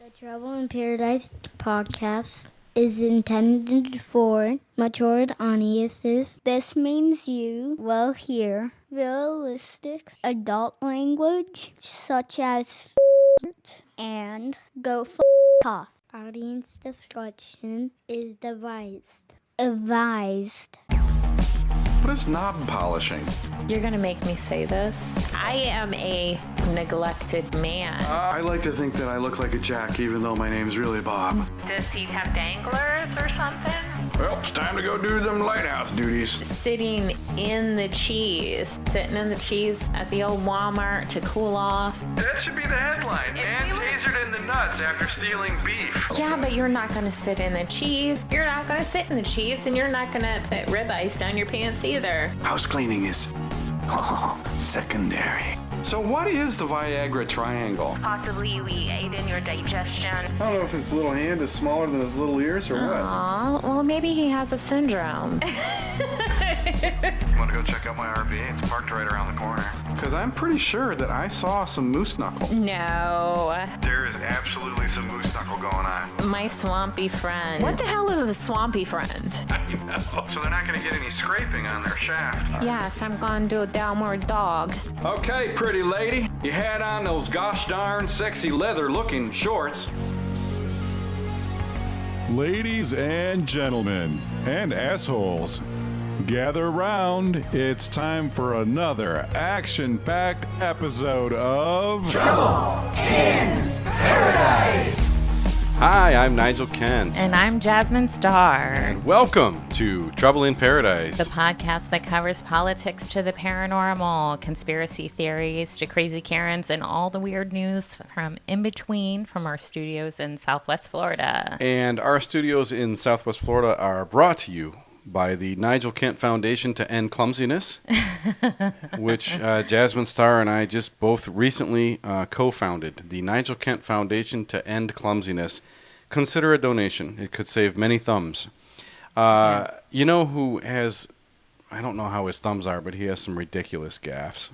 The Trouble in Paradise podcast is intended for mature audiences. This means you will hear realistic adult language such as and go off. Audience discretion is advised. What is knob polishing? You're gonna make me say this. I am a neglected man. I like to think that I look like a jack, even though my name's really Bob. Does he have danglers or something? Well, it's time to go do them lighthouse duties. Sitting in the cheese at the old Walmart to cool off. That should be the headline. Man tasered in the nuts after stealing beef. Yeah, but you're not gonna sit in the cheese. You're not gonna sit in the cheese, and you're not gonna put ribeyes down your pants either. House cleaning is secondary. So what is the Viagra triangle? Possibly we aid in your digestion. I don't know if his little hand is smaller than his little ears or what. Aw, well maybe he has a syndrome. You want to go check out my RV? It's parked right around the corner. Because I'm pretty sure that I saw some moose knuckle. No. There is absolutely some moose knuckle going on. My swampy friend. What the hell is a swampy friend? I know. So they're not going to get any scraping on their shaft. Yes, I'm going to do a downward dog. Okay, pretty lady. You had on those gosh darn sexy leather looking shorts. Ladies and gentlemen, and assholes, gather around. It's time for another action-packed episode of Trouble in Paradise. Hi, I'm Nigel Kent. And I'm Jazmine Starr. And welcome to Trouble in Paradise. The podcast that covers politics to the paranormal, conspiracy theories to crazy Karens, and all the weird news from in between from our studios in Southwest Florida. And our studios in Southwest Florida are brought to you by the Nigel Kent Foundation to End Clumsiness, which Jazmine Starr and I just both recently co-founded. The Nigel Kent Foundation to End Clumsiness. Consider a donation. It could save many thumbs. You know who has, I don't know how his thumbs are, but he has some ridiculous gaffes.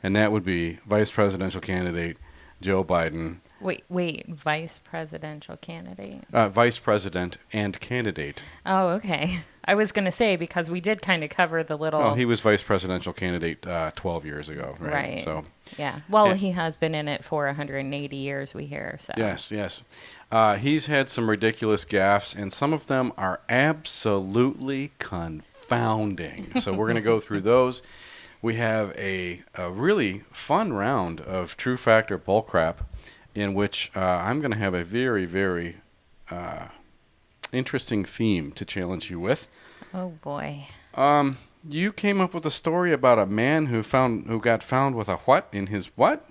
And that would be Vice Presidential Candidate Joe Biden. Wait, vice presidential candidate? Vice President and candidate. Oh, okay. I was going to say, because we did kind of cover the little... Oh, he was vice presidential candidate 12 years ago, right? Right. So, yeah. Well, he has been in it for 180 years, we hear. So. Yes. He's had some ridiculous gaffes, and some of them are absolutely confounding. So we're going to go through those. We have a really fun round of True Fact or Bullcrap, in which I'm going to have a very, very interesting theme to challenge you with. Oh, boy. You came up with a story about a man who got found with a what in his what?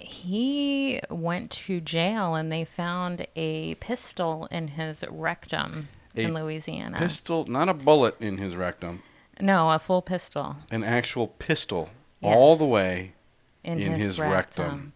He went to jail, and they found a pistol in his rectum in Louisiana. Pistol, not a bullet in his rectum. No, a full pistol. An actual pistol, Yes. all the way In his rectum.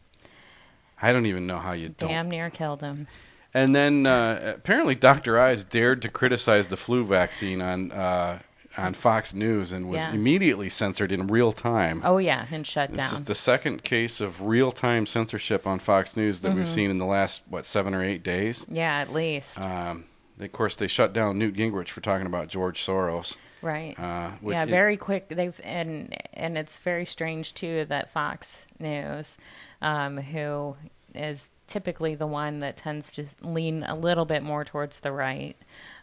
I don't even know how you don't. Damn near killed him. And then apparently Dr. Eyes dared to criticize the flu vaccine on Fox News and was immediately censored in real time. Oh, yeah, and shut down. This is the second case of real-time censorship on Fox News that we've seen in the last, 7 or 8 days? Yeah, at least. Of course, they shut down Newt Gingrich for talking about George Soros. Right. Very quick. And it's very strange too that Fox News, who is typically the one that tends to lean a little bit more towards the right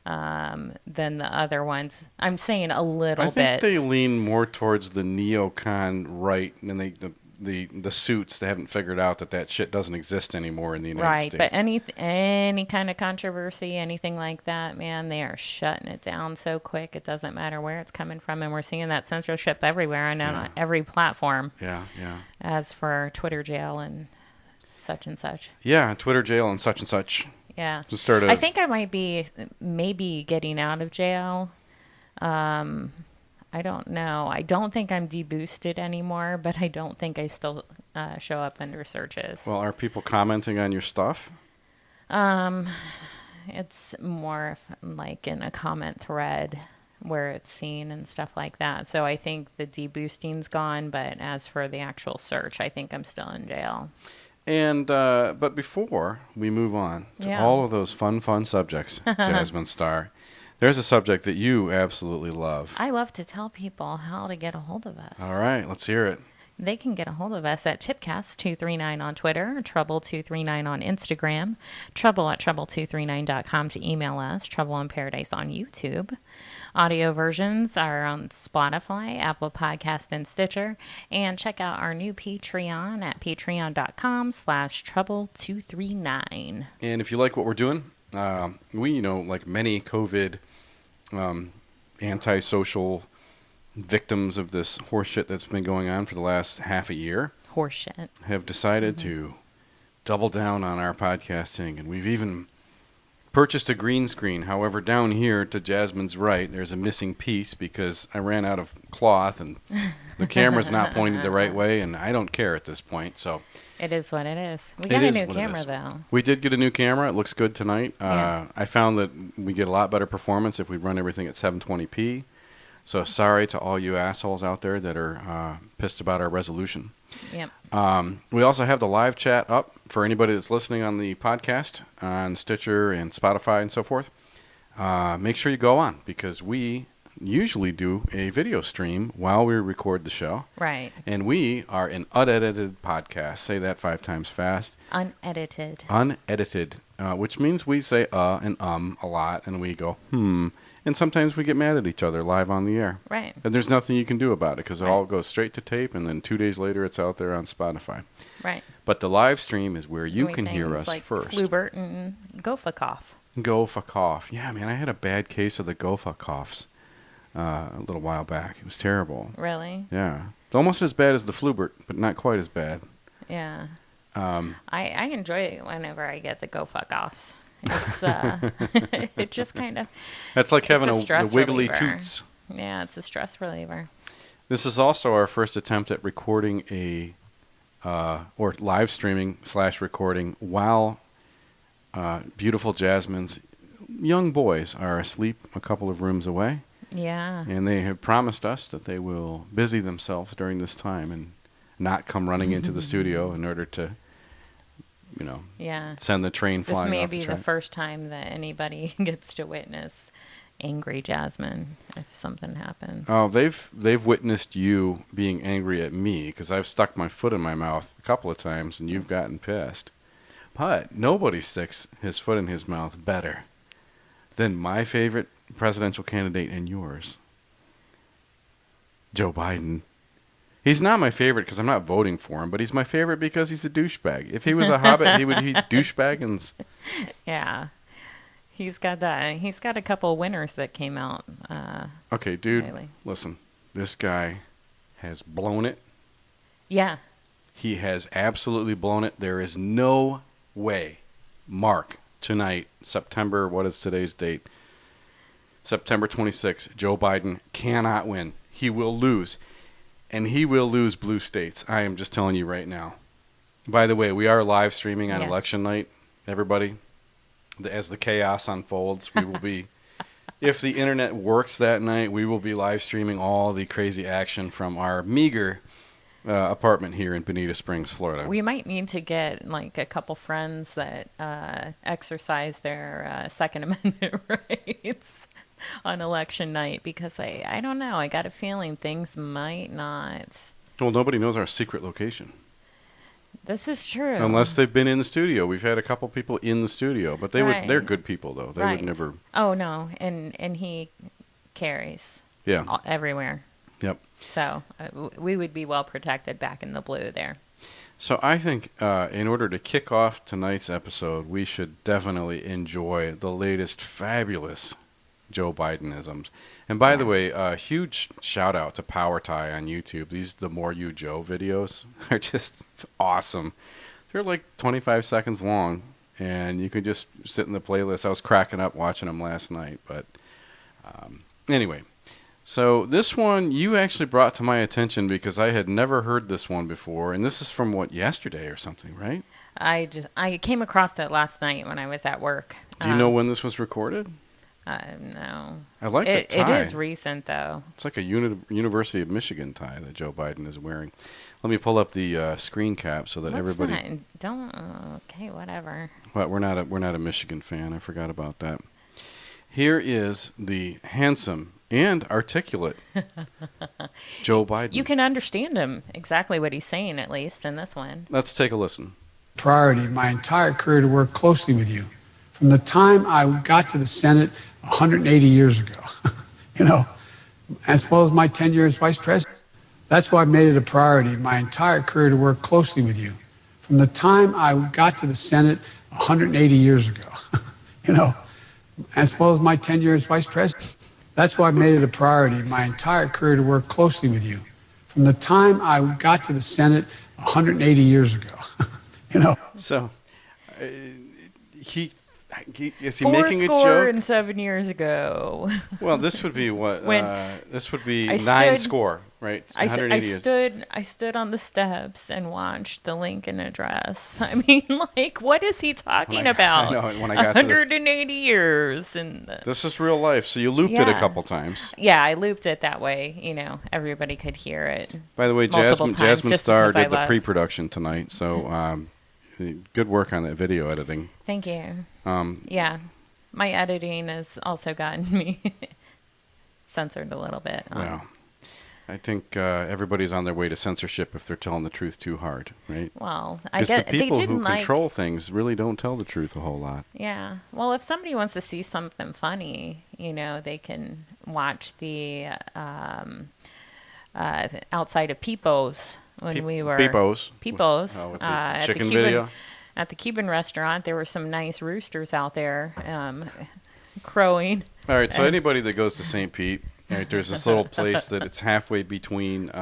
than the other ones. I'm saying a little bit. I think they lean more towards the neocon right, and the suits. They haven't figured out that shit doesn't exist anymore in the United States. Right, but any kind of controversy, anything like that, man, they are shutting it down so quick. It doesn't matter where it's coming from, and we're seeing that censorship everywhere and on every platform. Yeah. As for Twitter jail and such. Yeah, Twitter jail and such. Yeah. Just I think I might be maybe getting out of jail. I don't know. I don't think I'm deboosted anymore, but I don't think I still show up under searches. Well, are people commenting on your stuff? It's more like in a comment thread where it's seen and stuff like that. So I think the deboosting's gone, but as for the actual search, I think I'm still in jail. And but before we move on to all of those fun subjects, Jazmine Star, there's a subject that you absolutely love. I love to tell people how to get a hold of us. All right, let's hear it. They can get a hold of us at Tipcast239 on Twitter, Trouble239 on Instagram, trouble@trouble239.com to email us, Trouble in Paradise on YouTube. Audio versions are on Spotify, Apple Podcast, and Stitcher. And check out our new Patreon at patreon.com/trouble239. And if you like what we're doing, we, like many COVID antisocial victims of this horseshit that's been going on for the last half a year, have decided to double down on our podcasting, and we've even purchased a green screen. However, down here to Jasmine's right, there's a missing piece because I ran out of cloth and the camera's not pointed the right way, and I don't care at this point. So it is what it is. We got a new camera, though. We did get a new camera. It looks good tonight. I found that we get a lot better performance if we run everything at 720p. So sorry to all you assholes out there that are pissed about our resolution. Yep. We also have the live chat up for anybody that's listening on the podcast on Stitcher and Spotify and so forth. Make sure you go on because we usually do a video stream while we record the show. Right. And we are an unedited podcast. Say that 5 times fast. Unedited. Unedited, which means we say and a lot, and we go, and sometimes we get mad at each other live on the air. Right. And there's nothing you can do about it because it all goes straight to tape, and then 2 days later it's out there on Spotify. Right. But the live stream is where you can hear us like first. Flubert and Gofa-Cough. Gofa-Cough. Yeah, man, I had a bad case of the Gofa-Coughs a little while back. It was terrible. Really? Yeah. It's almost as bad as the Flubert, but not quite as bad. Yeah. I enjoy it whenever I get the Go-Fuck-Offs. It's it just kind of... That's like having a wiggly reliever. toots. Yeah, it's a stress reliever. This is also our first attempt at recording or live streaming / recording while beautiful Jasmine's young boys are asleep a couple of rooms away. Yeah. And they have promised us that they will busy themselves during this time and not come running into the studio in order to, send the train flying off the track. This may be the first time that anybody gets to witness angry Jazmine if something happens. Oh, they've witnessed you being angry at me because I've stuck my foot in my mouth a couple of times and you've gotten pissed. But nobody sticks his foot in his mouth better than my favorite presidential candidate and yours, Joe Biden. He's not my favorite because I'm not voting for him, but he's my favorite because he's a douchebag. If he was a hobbit, he would be douchebaggins. Yeah. He's got that. He's got a couple winners that came out. Okay, dude, lately. Listen. This guy has blown it. Yeah. He has absolutely blown it. There is no way, Mark, tonight, September, what is today's date? September 26th, Joe Biden cannot win. He will lose. And he will lose blue states. I am just telling you right now. By the way, we are live streaming on election night, everybody. As the chaos unfolds, we will be, if the internet works that night, we will be live streaming all the crazy action from our meager apartment here in Bonita Springs, Florida. We might need to get like a couple friends that exercise their Second Amendment rights on election night because I don't know. I got a feeling things might not. Well, nobody knows our secret location. This is true. Unless they've been in the studio. We've had a couple people in the studio, but they're good people though. They would never. Oh no, and he carries. Yeah. Everywhere. Yep. So we would be well protected back in the blue there. So I think in order to kick off tonight's episode, we should definitely enjoy the latest fabulous Joe Bidenisms. And by the way, a huge shout out to Power Tie on YouTube. These The More You Joe videos are just awesome. They're like 25 seconds long, and you can just sit in the playlist. I was cracking up watching them last night. But anyway, so this one you actually brought to my attention because I had never heard this one before. And this is from, yesterday or something, right? I came across that last night when I was at work. Do you know when this was recorded? No. I like the tie. It is recent, though. It's like a University of Michigan tie that Joe Biden is wearing. Let me pull up the screen cap so that everybody. Okay, whatever. Well, we're not a Michigan fan. I forgot about that. Here is the handsome and articulate Joe Biden. You can understand him exactly what he's saying, at least in this one. Let's take a listen. Priority my entire career to work closely with you. From the time I got to the Senate 180 years ago, as well as my tenure as vice president. That's why I've made it a priority my entire career to work closely with you. From the time I got to the Senate 180 years ago, as well as my tenure as vice president. That's why I've made it a priority my entire career to work closely with you. From the time I got to the Senate 180 years ago, So, is he making a joke? 4 years ago. Well, this would be what? This would be I nine stood- score, right? I 180 years. stood on the steps and watched the Lincoln address. I mean, like, what is he talking about? I know, when I got to 180 years. This is real life, so you looped it a couple times. Yeah, I looped it that way. Everybody could hear it. By the way, multiple times, Jasmine just Starr because I did the love- pre-production tonight, so good work on that video editing. Thank you. Yeah, my editing has also gotten me censored a little bit. Well, I think everybody's on their way to censorship if they're telling the truth too hard, right? Well, I Because guess the people they didn't who control things really don't tell the truth a whole lot. Yeah. Well, if somebody wants to see something funny, they can watch the outside of Peepo's when we were Peepo's with the chicken at the Cuban, video. At the Cuban restaurant. There were some nice roosters out there crowing. All right, so anybody that goes to St. Pete, right, there's this little place that it's halfway between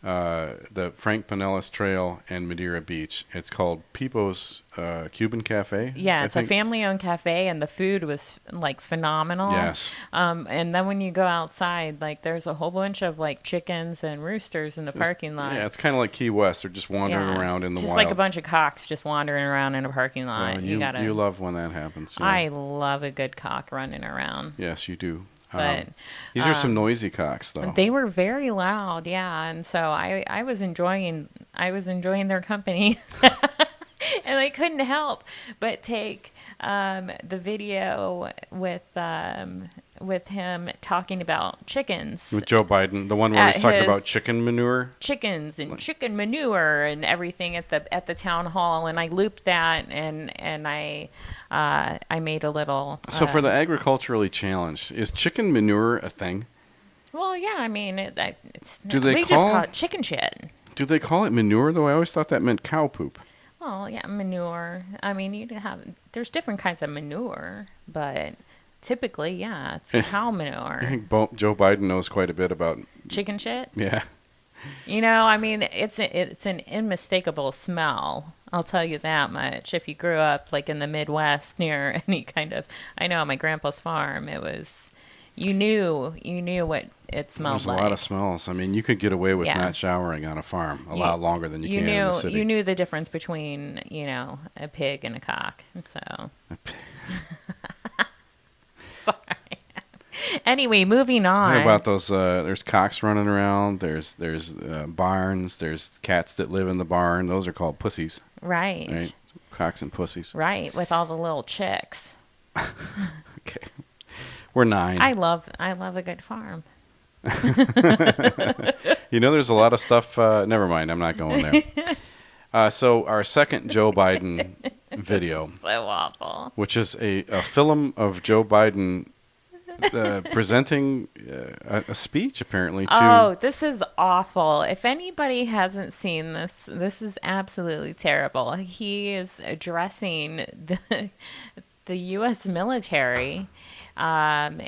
the Frank Pinellas Trail and Madeira Beach. It's called Peepo's Cuban Cafe. Yeah, I it's think. a family-owned cafe, and the food was like phenomenal. Yes. And then when you go outside, like there's a whole bunch of like chickens and roosters in the parking lot. Yeah, it's kind of like Key West. They're just wandering around in the it's wild. just like a bunch of cocks just wandering around in a parking lot. Well, you you love when that happens. Yeah. I love a good cock running around. Yes, you do. But these are some noisy cocks, though. They were very loud, yeah, and so I was enjoying their company, and I couldn't help but take the video with him talking about chickens. With Joe Biden, the one where he's talking about chicken manure. Chickens and chicken manure and everything at the town hall, and I looped that and I made a little. So for the agriculturally challenged, is chicken manure a thing? Well, yeah, I mean we just call it chicken shit. Do they call it manure though? I always thought that meant cow poop. Well, yeah, manure. I mean, there's different kinds of manure, but typically, yeah, it's cow manure. I think Joe Biden knows quite a bit about chicken shit. Yeah. I mean, it's an unmistakable smell. I'll tell you that much. If you grew up like in the Midwest near any kind of, I know my grandpa's farm, it was, you knew what it smelled There's like. a lot of smells. I mean, you could get away with not showering on a farm a lot longer than you can in the city. You knew the difference between, a pig and a cock. So. Sorry. Anyway, moving on. How about those? There's cocks running around. There's barns. There's cats that live in the barn. Those are called pussies. Right. Cocks and pussies. Right, with all the little chicks. Okay. We're 9. I love a good farm. There's a lot of stuff. Never mind. I'm not going there. So our second Joe Biden video. So awful. Which is a film of Joe Biden presenting a speech, apparently, to... Oh, this is awful. If anybody hasn't seen this, this is absolutely terrible. He is addressing the U.S. military, and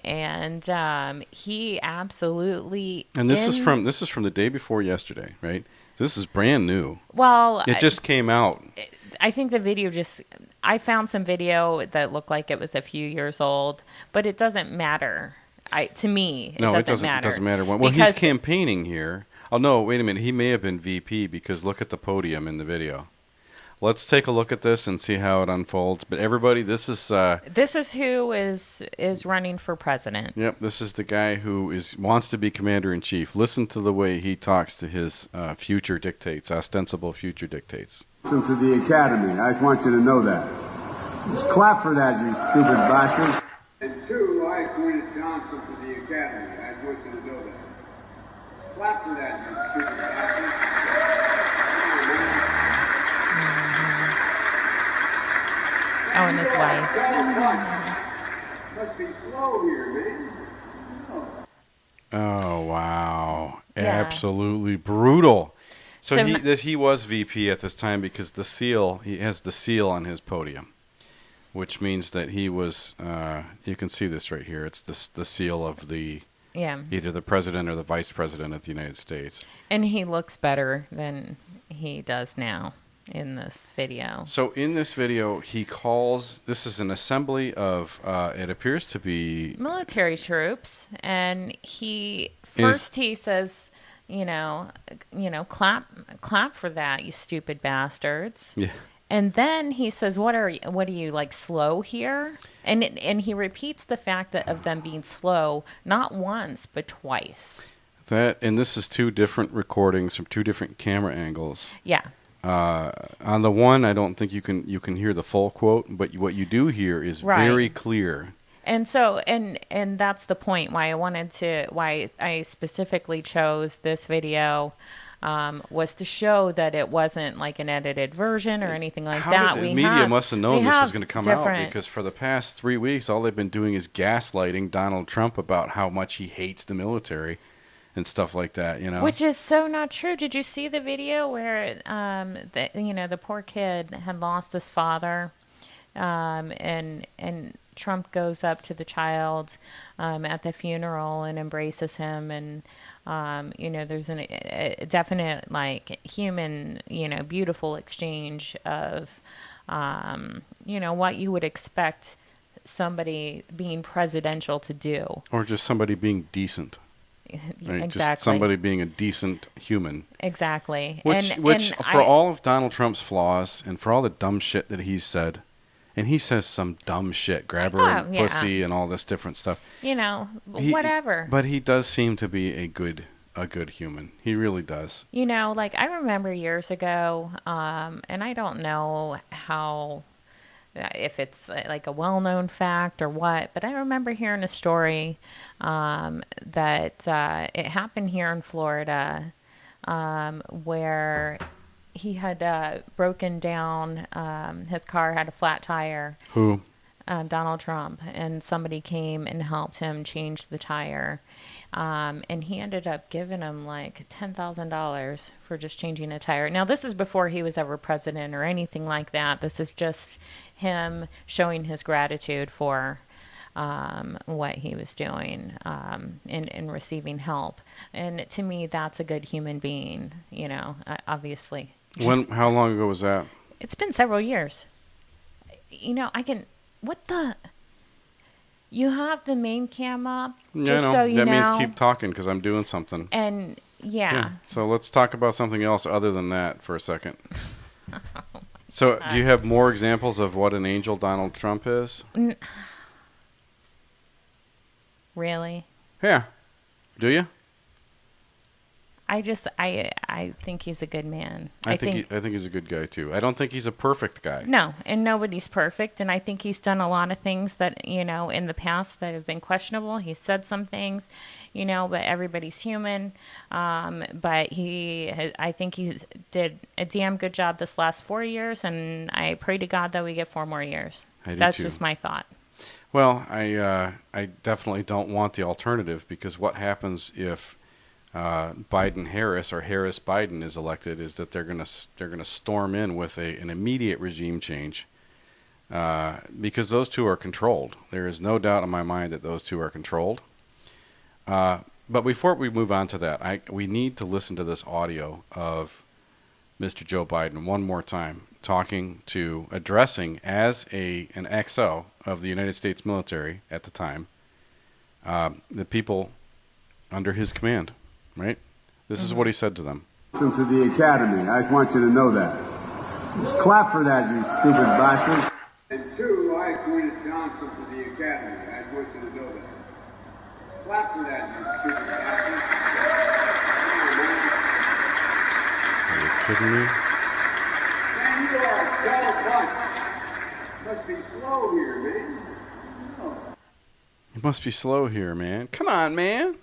he absolutely... And this is from the day before yesterday, right? This is brand new. Well... It just came out. I think the video I found some video that looked like it was a few years old, but it doesn't matter. To me, it doesn't matter. It doesn't matter. Well, he's campaigning here. Oh, no, wait a minute. He may have been VP because look at the podium in the video. let's take a look at this and see how it unfolds. But everybody, this is who is running for president. Yep, this is the guy who wants to be commander-in-chief. Listen to the way he talks to his future dictates, ostensible future dictates. Listen to the Academy. I just want you to know that. Just clap for that, you stupid bastard. And two, I appointed Johnson to the Academy. I just want you to know that. Just clap for that, you stupid bastard. Oh, and his wife. Must be slow here, man. Oh, wow. Yeah. Absolutely brutal. So he was VP at this time because he has the seal on his podium, which means that he was, you can see this right here. It's the seal of either the president or the vice president of the United States. And he looks better than he does now in this video. So in this video, this is an assembly of, it appears to be military troops, and he says, clap for that, you stupid bastards. Yeah. And then he says, what are you, like, slow here? And he repeats the fact of them being slow, not once, but twice. And this is two different recordings from two different camera angles. Yeah. On the one, I don't think you can hear the full quote, but what you do hear is very clear. And so, and that's the point why I specifically chose this video, was to show that it wasn't like an edited version or anything like that. The media must have known this was going to come out, because for the past 3 weeks, all they've been doing is gaslighting Donald Trump about how much he hates the military and stuff like that, Which is so not true. Did you see the video where, the poor kid had lost his father, and Trump goes up to the child at the funeral and embraces him, and there's a definite, like, human, beautiful exchange of, what you would expect somebody being presidential to do, or just somebody being decent. Right? Exactly. Just somebody being a decent human. Exactly. Which for all of Donald Trump's flaws and for all the dumb shit that he's said, and he says some dumb shit, grab her pussy and all this different stuff. Whatever. But he does seem to be a good human. He really does. Like, I remember years ago, and I don't know if it's like a well-known fact or what, but I remember hearing a story that it happened here in Florida, where he had broken down, his car had a flat tire. Who? Donald Trump, and somebody came and helped him change the tire. And he ended up giving him like $10,000 for just changing a tire. Now, this is before he was ever president or anything like that. This is just him showing his gratitude for what he was doing in receiving help. And to me, that's a good human being, obviously. How long ago was that? It's been several years. You have the main cam up, just so you know. That means keep talking because I'm doing something. And, yeah. So let's talk about something else other than that for a second. So do you have more examples of what an angel Donald Trump is? Really? Yeah. Do you? I think he's a good man. I think he's a good guy too. I don't think he's a perfect guy. No, and nobody's perfect. And I think he's done a lot of things that, in the past that have been questionable. He's said some things, but everybody's human. But I think he did a damn good job this last 4 years, and I pray to God that we get 4 more years. That's just my thought. Well, I definitely don't want the alternative, because what happens if Biden-Harris or Harris-Biden is elected is that they're gonna storm in with an immediate regime change, because those two are controlled. There is no doubt in my mind that those two are controlled. But before we move on to that, we need to listen to this audio of Mr. Joe Biden one more time, addressing as an XO of the United States military at the time, the people under his command. Right? This is what he said to them. Listen to the Academy. I just want you to know that. Just clap for that, you stupid bastard. And two, I appointed Johnson to the Academy. I just want you to know that. Just clap for that, you stupid bastard. Are you kidding me? Man, you are a dull bunch. Must be slow here, man. No. You must be slow here, man. Come on, man.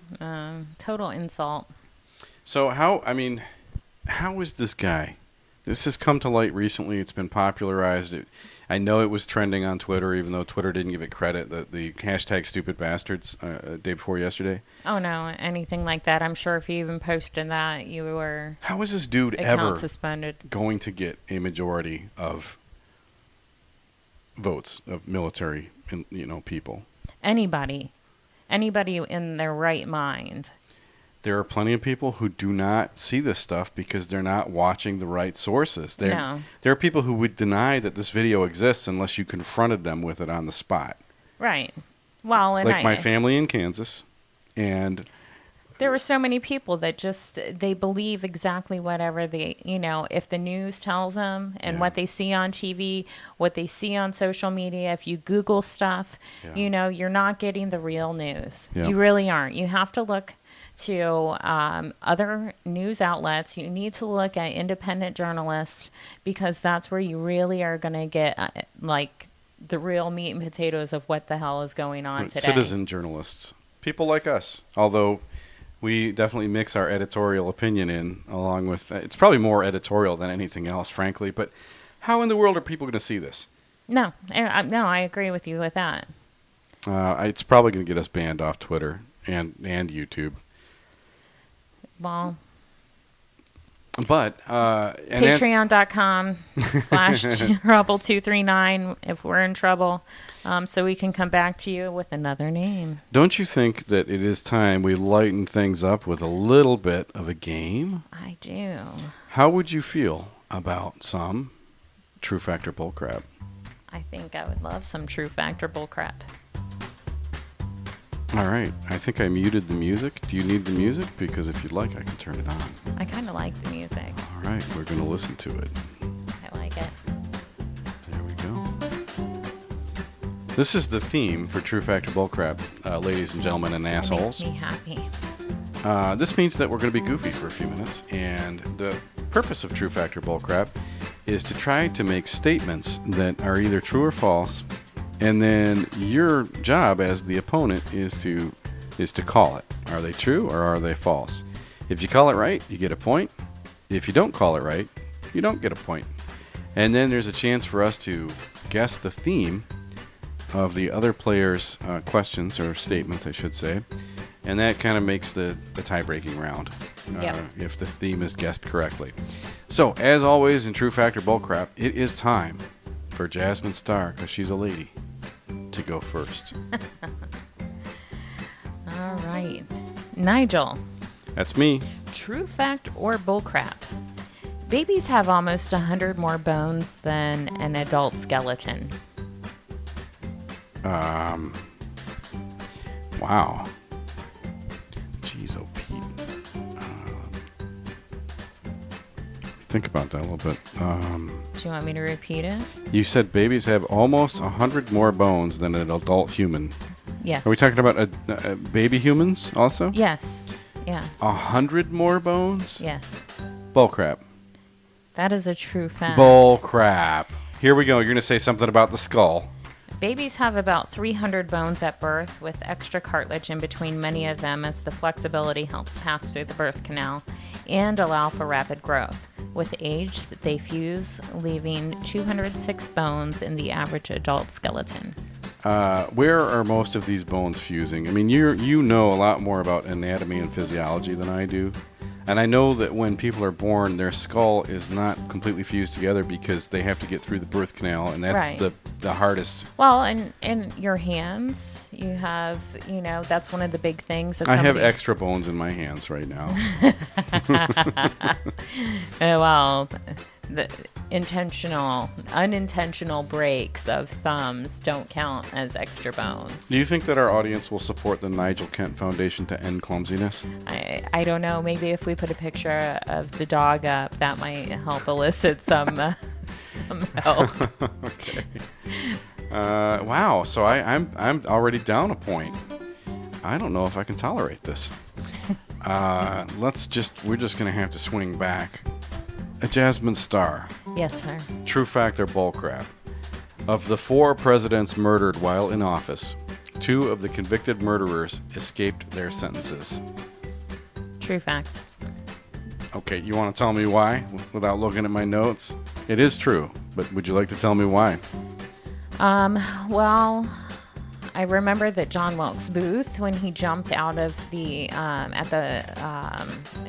Total insult. So how is this guy? This has come to light recently. It's been popularized. I know it was trending on Twitter, even though Twitter didn't give it credit. The hashtag stupid bastards day before yesterday. Oh, no, anything like that. I'm sure if you even posted that, you were How is this dude account ever suspended. going to get a majority of votes of military, people? Anybody in their right mind. There are plenty of people who do not see this stuff because they're not watching the right sources. No. There are people who would deny that this video exists unless you confronted them with it on the spot. Right. Well, and Like my family in Kansas. And there were so many people that they believe exactly whatever if the news tells them and what they see on TV, what they see on social media. If you Google stuff, you're not getting the real news. Yeah. You really aren't. You have to look to other news outlets. You need to look at independent journalists because that's where you really are going to get the real meat and potatoes of what the hell is going on today. Citizen journalists, people like us, although we definitely mix our editorial opinion in along with, it's probably more editorial than anything else, frankly, but how in the world are people going to see this? No, I agree with you with that. It's probably going to get us banned off Twitter and YouTube. Well, but Patreon.com/Rebel239 if we're in trouble, so we can come back to you with another name. Don't you think that it is time we lighten things up with a little bit of a game? I do. How would you feel about some True Factor Bullcrap? I think I would love some True Factor Bullcrap. All right. I think I muted the music. Do you need the music? Because if you'd like, I can turn it on. I kind of like the music. All right. We're going to listen to it. I like it. There we go. This is the theme for True Factor Bullcrap, ladies and gentlemen and assholes. It makes me happy. This means that we're going to be goofy for a few minutes. And the purpose of True Factor Bullcrap is to try to make statements that are either true or false. And then your job as the opponent is to call it. Are they true or are they false? If you call it right, you get a point. If you don't call it right, you don't get a point. And then there's a chance for us to guess the theme of the other player's questions or statements, I should say. And that kind of makes the tie-breaking round if the theme is guessed correctly. So, as always in True Factor Bullcrap, it is time for Jazmine Starr, because she's a lady, to go first. All right. Nigel. That's me. True fact or bullcrap? Babies have almost 100 more bones than an adult skeleton. Wow. Jeez, oh Pete. Think about that a little bit. Do you want me to repeat it? You said babies have almost 100 more bones than an adult human. Yes. Are we talking about baby humans also? Yes. Yeah. 100 more bones? Yes. Bullcrap. That is a true fact. Bullcrap. Here we go. You're going to say something about the skull. Babies have about 300 bones at birth, with extra cartilage in between many of them as the flexibility helps pass through the birth canal and allow for rapid growth. With age, they fuse, leaving 206 bones in the average adult skeleton. Where are most of these bones fusing? I mean, you know a lot more about anatomy and physiology than I do. And I know that when people are born, their skull is not completely fused together because they have to get through the birth canal, and that's right. the hardest. Well, in your hands, you have, that's one of the big things. I have extra bones in my hands right now. Well, the unintentional breaks of thumbs don't count as extra bones. Do you think that our audience will support the Nigel Kent Foundation to end clumsiness? I don't know. Maybe if we put a picture of the dog up, that might help elicit some some help. Okay. Wow. So I'm already down a point. I don't know if I can tolerate this. We're just gonna have to swing back. Jazmine Star. Yes, sir. True fact or bullcrap? Of the 4 presidents murdered while in office, 2 of the convicted murderers escaped their sentences. True fact. Okay, you want to tell me why without looking at my notes? It is true, but would you like to tell me why? Well, I remember that John Wilkes Booth, when he jumped out of the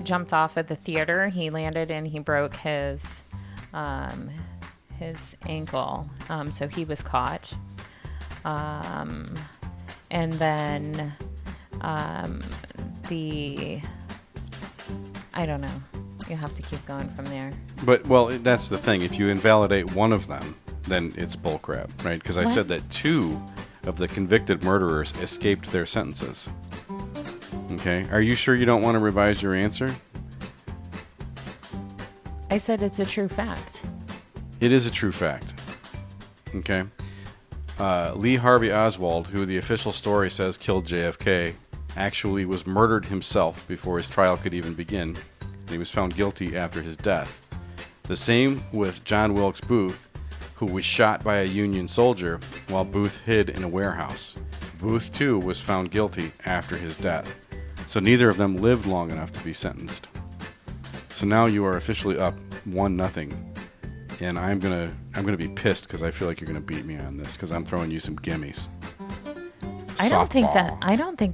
jumped off at the theater, he landed and he broke his ankle, so he was caught. And then I don't know. You have to keep going from there. But, well, that's the thing. If you invalidate one of them, then it's bullcrap, right? Because I said that 2 of the convicted murderers escaped their sentences. Okay? Are you sure you don't want to revise your answer? I said it's a true fact. It is a true fact. Okay? Lee Harvey Oswald, who the official story says killed JFK, actually was murdered himself before his trial could even begin, and he was found guilty after his death. The same with John Wilkes Booth, who was shot by a Union soldier while Booth hid in a warehouse. Booth, too, was found guilty after his death. So neither of them lived long enough to be sentenced. So now you are officially up 1-0. And I'm gonna be pissed because I feel like you're gonna beat me on this because I'm throwing you some gimmies. I don't think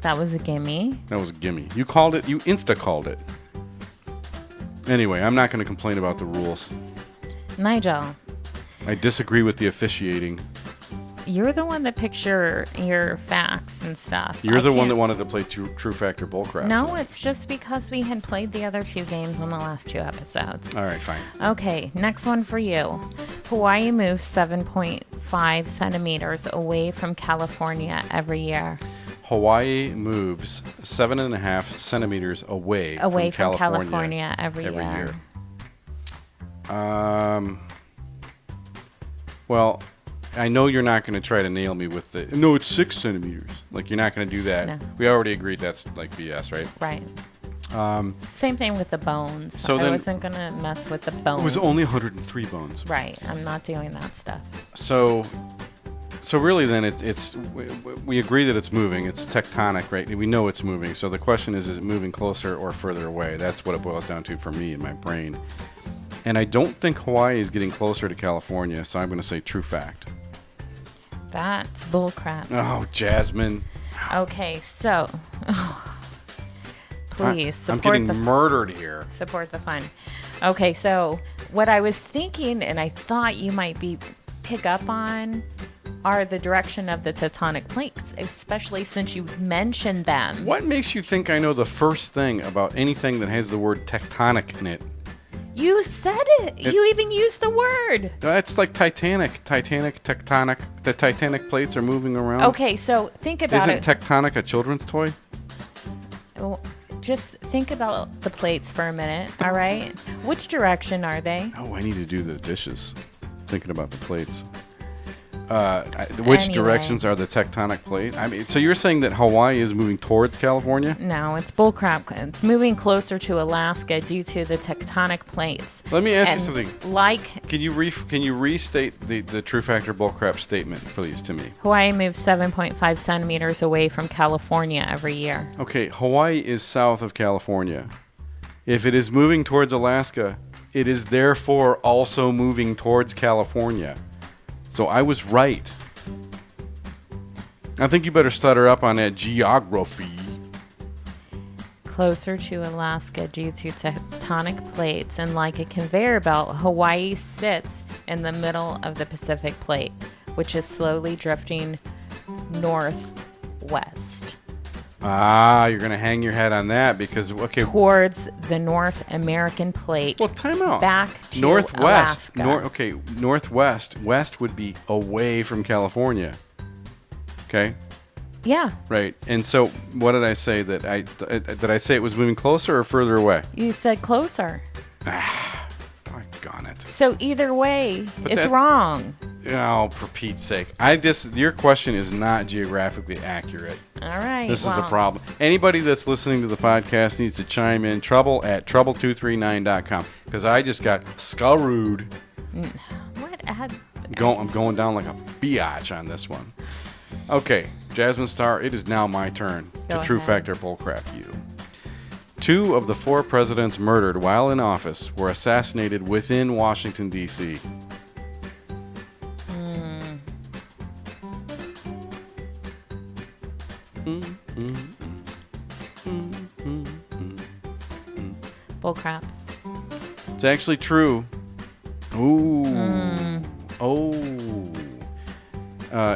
that was a gimme. That was a gimme. You called it. You insta-called it. Anyway, I'm not going to complain about the rules. Nigel. I disagree with the officiating. You're the one that picks your facts and stuff. You're the one that wanted to play true fact or bullcrap. No, it's just because we had played the other 2 games on the last 2 episodes. All right, fine. Okay, next one for you. Hawaii moves 7.5 centimeters away from California every year. Hawaii moves 7.5 centimeters away from California every year. Well, I know you're not going to try to nail me with the, no, it's 6 centimeters. Like, you're not going to do that. No. We already agreed that's like BS, right? Right. Same thing with the bones. So I wasn't going to mess with the bones. It was only 103 bones. Right. I'm not doing that stuff. So really then we agree that it's moving. It's tectonic, right? We know it's moving. So the question is it moving closer or further away? That's what it boils down to for me in my brain. And I don't think Hawaii is getting closer to California, so I'm going to say true fact. That's bullcrap. Oh, Jazmine. Okay, so please I'm support getting murdered here. Support the fun. Okay, so what I was thinking, and I thought you might pick up on, are the direction of the tectonic plates, especially since you mentioned them. What makes you think I know the first thing about anything that has the word tectonic in it? You said it. You even used the word. It's like Titanic, tectonic. The Titanic plates are moving around. Okay, so think about it. Isn't Tectonic a children's toy? Well, just think about the plates for a minute, all right? Which direction are they? Oh, I need to do the dishes. Thinking about the plates. Which directions are the tectonic plates? I mean, so you're saying that Hawaii is moving towards California? No, it's bullcrap. It's moving closer to Alaska due to the tectonic plates. Let me ask you something. Can you restate the true factor bullcrap statement, please, to me? Hawaii moves 7.5 centimeters away from California every year. Okay, Hawaii is south of California. If it is moving towards Alaska, it is therefore also moving towards California. So I was right. I think you better stutter up on that geography. Closer to Alaska due to tectonic plates, and like a conveyor belt, Hawaii sits in the middle of the Pacific Plate, which is slowly drifting northwest. You're going to hang your head on that because, okay. Towards the North American Plate. Well, time out. Back to northwest. Alaska. Northwest. West would be away from California. Okay? Yeah. Right. And so, what did I say? Did I say it was moving closer or further away? You said closer. Doggone it. So either way, it's wrong. Oh, for Pete's sake. Your question is not geographically accurate. All right. This is a problem. Anybody that's listening to the podcast needs to chime in. trouble@trouble239.com. Because I just got screwed. What? I'm going down like a biatch on this one. Okay, Jasmine Star, it is now my turn to True Fact or Bullcrap you. 2 of the 4 presidents murdered while in office were assassinated within Washington, D.C. Bullcrap. It's actually true. Ooh. Oh.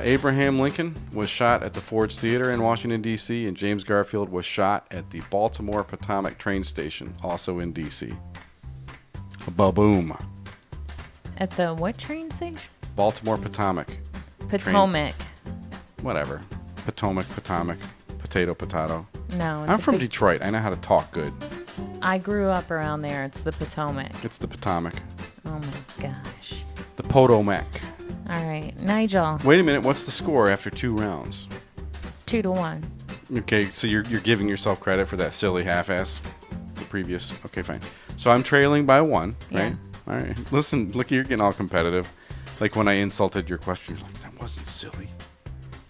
Abraham Lincoln was shot at the Ford's Theater in Washington, D.C., and James Garfield was shot at the Baltimore Potomac train station, also in D.C. Ba-boom. At the what train station? Baltimore Potomac. Potomac. Whatever. Potomac. Potato. No. I'm from Detroit. I know how to talk good. I grew up around there. It's the Potomac. It's the Potomac. Oh my gosh. The Potomac. All right, Nigel. Wait a minute. What's the score after 2 rounds? 2-1. Okay, so you're giving yourself credit for that silly half-ass. The previous. Okay, fine. So I'm trailing by 1, right? Yeah. All right. Listen, look, you're getting all competitive. Like when I insulted your question, you're like, that wasn't silly.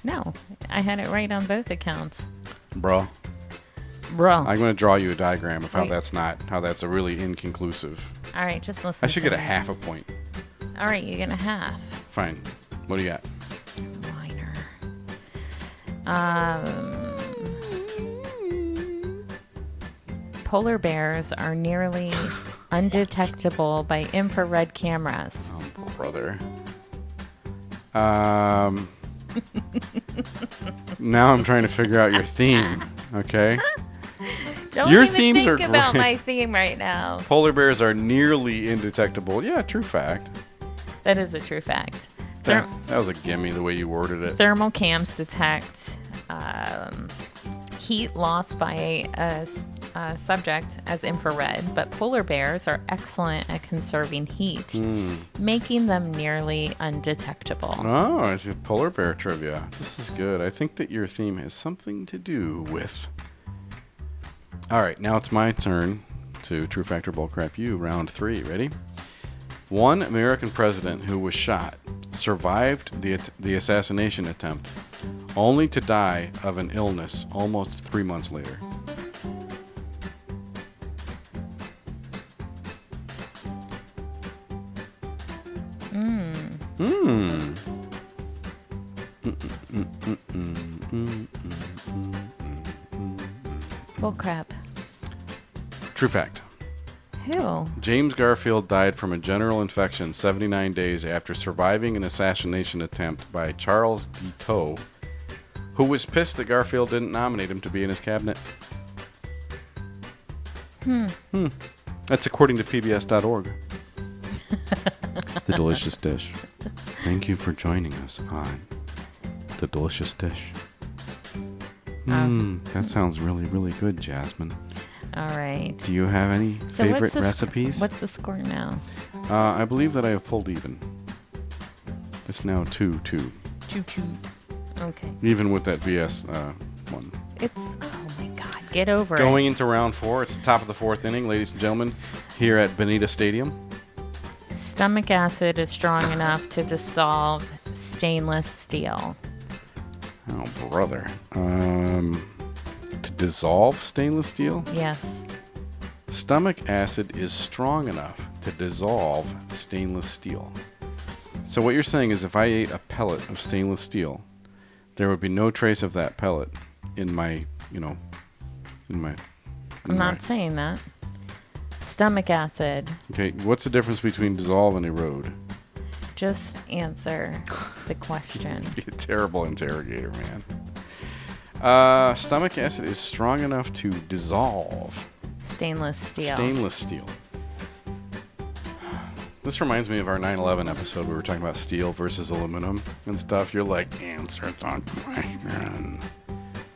No, I had it right on both accounts. Bro. I'm going to draw you a diagram of how that's a really inconclusive. All right, just listen. I should get a half a point. All right, you get a half. Fine. What do you got? Minor. Polar bears are nearly undetectable by infrared cameras. Oh, brother. Now I'm trying to figure out your theme. Okay. Don't your even themes think are about great. my theme right now. Polar bears are nearly indetectable. Yeah, true fact. That is a true fact. That was a gimme the way you worded it. Thermal cams detect heat lost by a subject as infrared, but polar bears are excellent at conserving heat, making them nearly undetectable. Oh, it's a polar bear trivia. This is good. I think that your theme has something to do with... All right, now it's my turn to True Fact or Bullcrap you, round 3. Ready? 1 American president who was shot survived the assassination attempt, only to die of an illness almost 3 months later. Bullcrap. True fact. Who? James Garfield died from a general infection 79 days after surviving an assassination attempt by Charles Guiteau, who was pissed that Garfield didn't nominate him to be in his cabinet. That's according to PBS.org. The Delicious Dish. Thank you for joining us on The Delicious Dish. That sounds really, really good, Jasmine. All right. Do you have any favorite recipes? What's the score now? I believe that I have pulled even. It's now 2-2. 2-2. Okay. Even with that BS one. It's, oh my God, get over it. Going into round 4, it's the top of the 4th inning, ladies and gentlemen, here at Bonita Stadium. Stomach acid is strong enough to dissolve stainless steel. Oh, brother. To dissolve stainless steel? Yes. Stomach acid is strong enough to dissolve stainless steel. So what you're saying is if I ate a pellet of stainless steel, there would be no trace of that pellet in my, I'm not saying that. Stomach acid. Okay, what's the difference between dissolve and erode? Just answer the question. You're a terrible interrogator, man. Stomach acid is strong enough to dissolve Stainless steel. Stainless steel. This reminds me of our 9/11 episode. We were talking about steel versus aluminum and stuff. You're like, answer the question.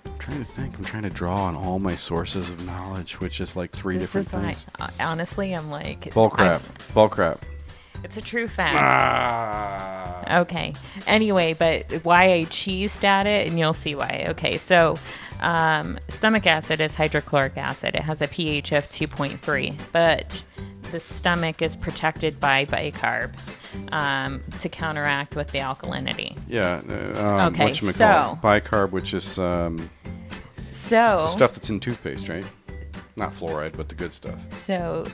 I'm trying to think. I'm trying to draw on all my sources of knowledge, which is like 3 different things. Honestly, I'm like... Bullcrap. It's a true fact. Okay. Anyway, but why I cheesed at it, and you'll see why. Okay, so stomach acid is hydrochloric acid. It has a pH of 2.3, but the stomach is protected by bicarb to counteract with the alkalinity. Yeah. Okay, Whatchamacallit? Bicarb, which is it's the so stuff that's in toothpaste, right? Not fluoride, but the good stuff. so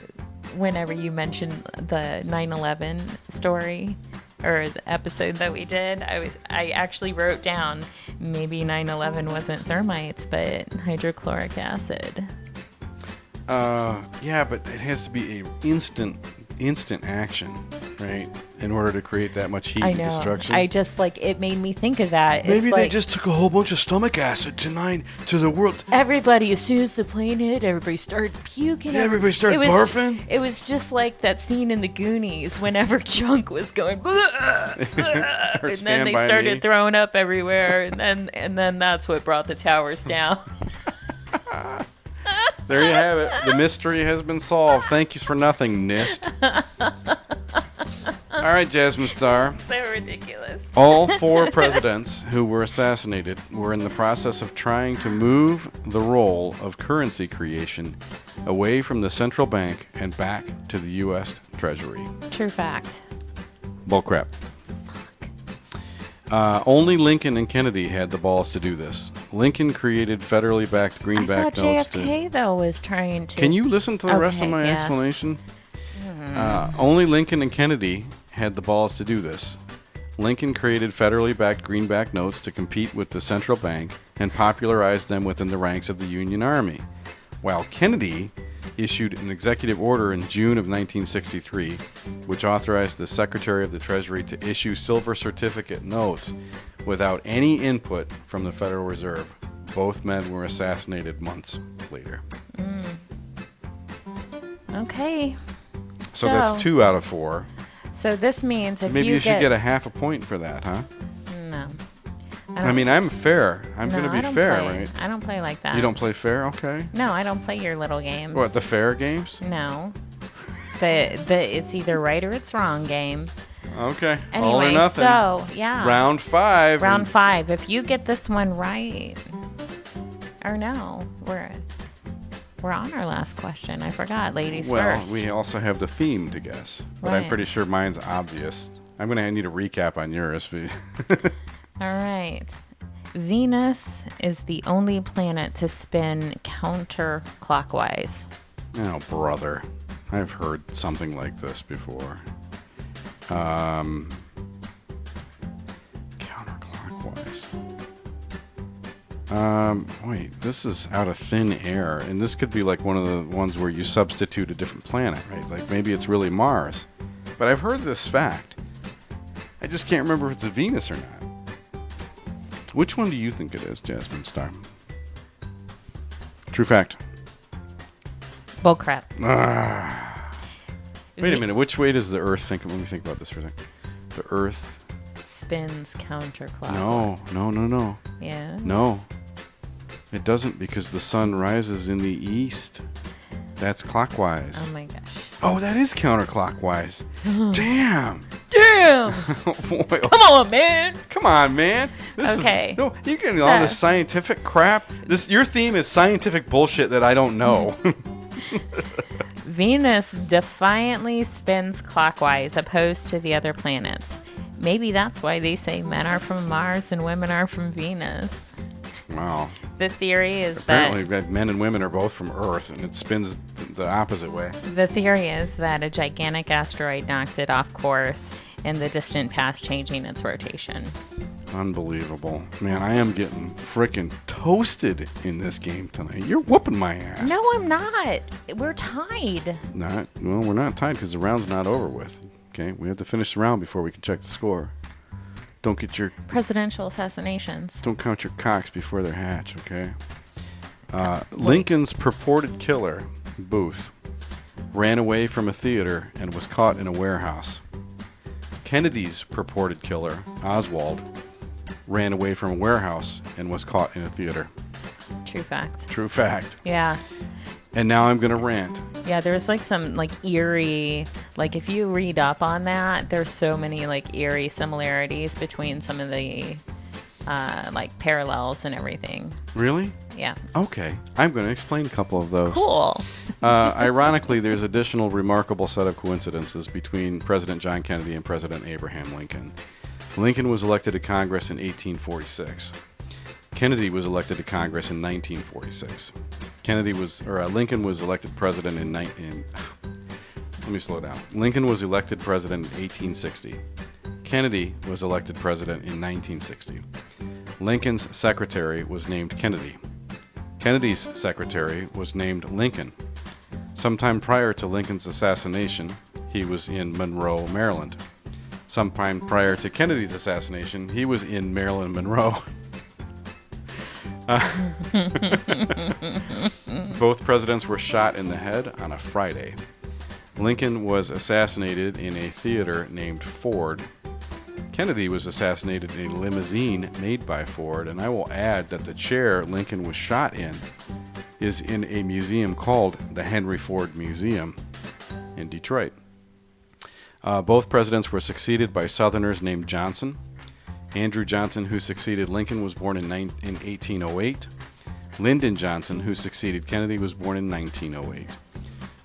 whenever you mentioned the 9/11 story or the episode that we did, I actually wrote down maybe 9/11 wasn't thermites but hydrochloric acid. Yeah, but it has to be a instant action, right? In order to create that much heat I and know. destruction. I just it made me think of that. Maybe It's they like, just took a whole bunch of stomach acid to the world. everybody, as soon as the plane hit, everybody started puking. Yeah, everybody started barfing. It was just like that scene in the Goonies whenever Chunk was going, and then Stand they By started Me. throwing up everywhere, and then that's what brought the towers down. There you have it. The mystery has been solved. Thank you for nothing, NIST. All right, Jasmine Star. So ridiculous. All 4 presidents who were assassinated were in the process of trying to move the role of currency creation away from the central bank and back to the U.S. Treasury. True fact. Bullcrap. Only Lincoln and Kennedy had the balls to do this. Lincoln created federally backed I greenback thought notes JFK though was trying to. Can you listen to the rest of Okay, my yes. explanation? Only Lincoln and Kennedy had the balls to do this. Lincoln created federally backed greenback notes to compete with the central bank and popularized them within the ranks of the Union Army, while Kennedy issued an executive order in June of 1963, which authorized the Secretary of the Treasury to issue silver certificate notes without any input from the Federal Reserve. Both men were assassinated months later. Okay. So that's 2 out of 4. So this means if Maybe you you should get a half a point for that, huh? No. I mean, I'm fair. I'm going to be fair, right? I don't play like that. You don't play fair? Okay. No, I don't play your little games. What, the fair games? No. The it's either right or it's wrong game. Okay. All or Anyway, nothing. so yeah. Round 5. Round 5. If you get this one right, or no, we're on our last question. I forgot, ladies Well, first. we also have the theme to guess, but I'm Right. pretty sure mine's obvious. I'm going to need a recap on yours. All right. Venus is the only planet to spin counterclockwise. Oh, brother. I've heard something like this before. Counterclockwise. Wait, this is out of thin air, and this could be like one of the ones where you substitute a different planet, right? Like maybe it's really Mars. But I've heard this fact. I just can't remember if it's a Venus or not. Which one do you think it is, Jasmine Star? True fact. Bullcrap. Wait a minute. Which way does the Earth think? Let me think about this for a second. The Earth. Spins counterclockwise. No. Yeah. No. It doesn't, because the sun rises in the east. That's clockwise. Oh my gosh. Oh, that is counterclockwise. Damn. Damn. Boy, Come on, man. come on, man. This Okay. Is, no, you're getting all this scientific crap. Your theme is scientific bullshit that I don't know. Venus defiantly spins clockwise, opposed to the other planets. Maybe that's why they say men are from Mars and women are from Venus. Wow. The theory is Apparently, men and women are both from Earth, and it spins the opposite way. that a gigantic asteroid knocked it off course in the distant past, changing its rotation. Unbelievable. Man, I am getting freaking toasted in this game tonight. You're whooping my ass. No, I'm not. We're tied. Well, we're not tied because the round's not over with. Okay, we have to finish the round before we can check the score. Don't Presidential assassinations. Don't count your cocks before they're hatched, okay? Lincoln's purported killer, Booth, ran away from a theater and was caught in a warehouse. Kennedy's purported killer, Oswald, ran away from a warehouse and was caught in a theater. True fact. True fact. Yeah. And now I'm going to rant. Yeah, there's like some like eerie, like if you read up on that, there's so many like eerie similarities between some of the like parallels and everything. Really? Yeah. Okay. I'm going to explain a couple of those. Cool. Ironically, there's additional remarkable set of coincidences between President John Kennedy and President Abraham Lincoln. Lincoln was elected to Congress in 1846. Kennedy was elected to Congress in 1946. Lincoln was elected president let me slow down. Lincoln was elected president in 1860. Kennedy was elected president in 1960. Lincoln's secretary was named Kennedy. Kennedy's secretary was named Lincoln. Sometime prior to Lincoln's assassination, he was in Monroe, Maryland. Sometime prior to Kennedy's assassination, he was in Maryland, Monroe. Both presidents were shot in the head on a Friday. Lincoln was assassinated in a theater named Ford. Kennedy was assassinated in a limousine made by Ford, and I will add that the chair Lincoln was shot in is in a museum called the Henry Ford Museum in Detroit. Both presidents were succeeded by Southerners named Johnson. Andrew Johnson, who succeeded Lincoln, was born in 1808. Lyndon Johnson, who succeeded Kennedy, was born in 1908.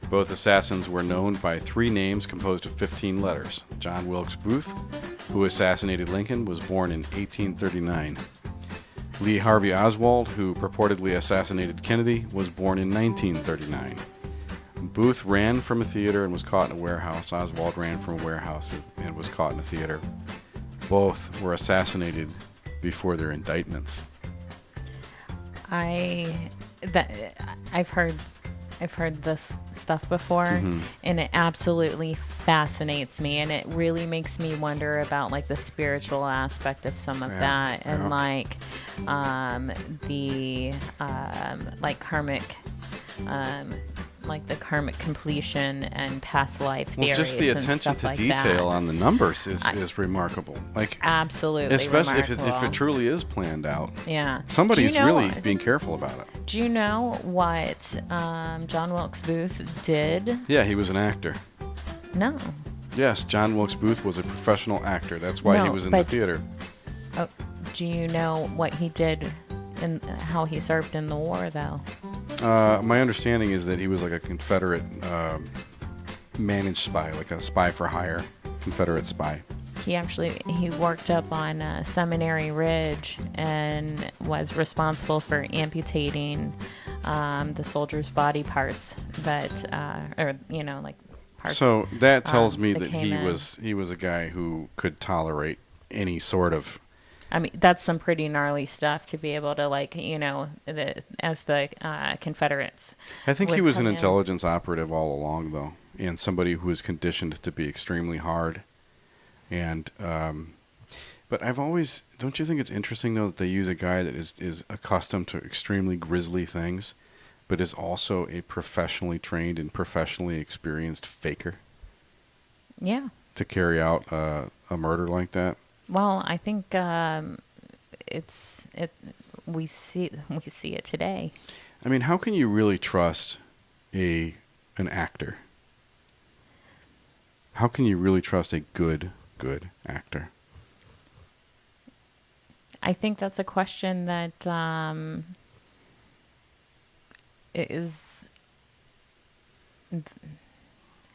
Both assassins were known by 3 names composed of 15 letters. John Wilkes Booth, who assassinated Lincoln, was born in 1839. Lee Harvey Oswald, who purportedly assassinated Kennedy, was born in 1939. Booth ran from a theater and was caught in a warehouse. Oswald ran from a warehouse and was caught in a theater. Both were assassinated before their indictments. I've heard this stuff before, and it absolutely fascinates me, and it really makes me wonder about like the spiritual aspect of some of that, and like the like karmic. Like the karmic completion and past life theories. Well, just the attention to like detail that. on the numbers is remarkable. Like absolutely, especially remarkable. if it truly is planned out. Yeah, somebody's really being careful about it. Do you know what John Wilkes Booth did? Yeah, he was an actor. No. Yes, John Wilkes Booth was a professional actor. That's why he was in the theater. Oh, do you know what he did and how he served in the war, though? My understanding is that he was like a Confederate managed spy, like a spy for hire, Confederate spy. He worked up on Seminary Ridge and was responsible for amputating the soldiers' body parts, but like parts. So that tells me that he he was a guy who could tolerate any sort of. I mean, that's some pretty gnarly stuff to be able to, as the Confederates. I think he was an intelligence operative all along, though, and somebody who was conditioned to be extremely hard. And, but don't you think it's interesting, though, that they use a guy that is accustomed to extremely grisly things, but is also a professionally trained and professionally experienced faker? Yeah. To carry out a murder like that? Well, I think we see it today. I mean, how can you really trust an actor? How can you really trust a good actor? I think that's a question that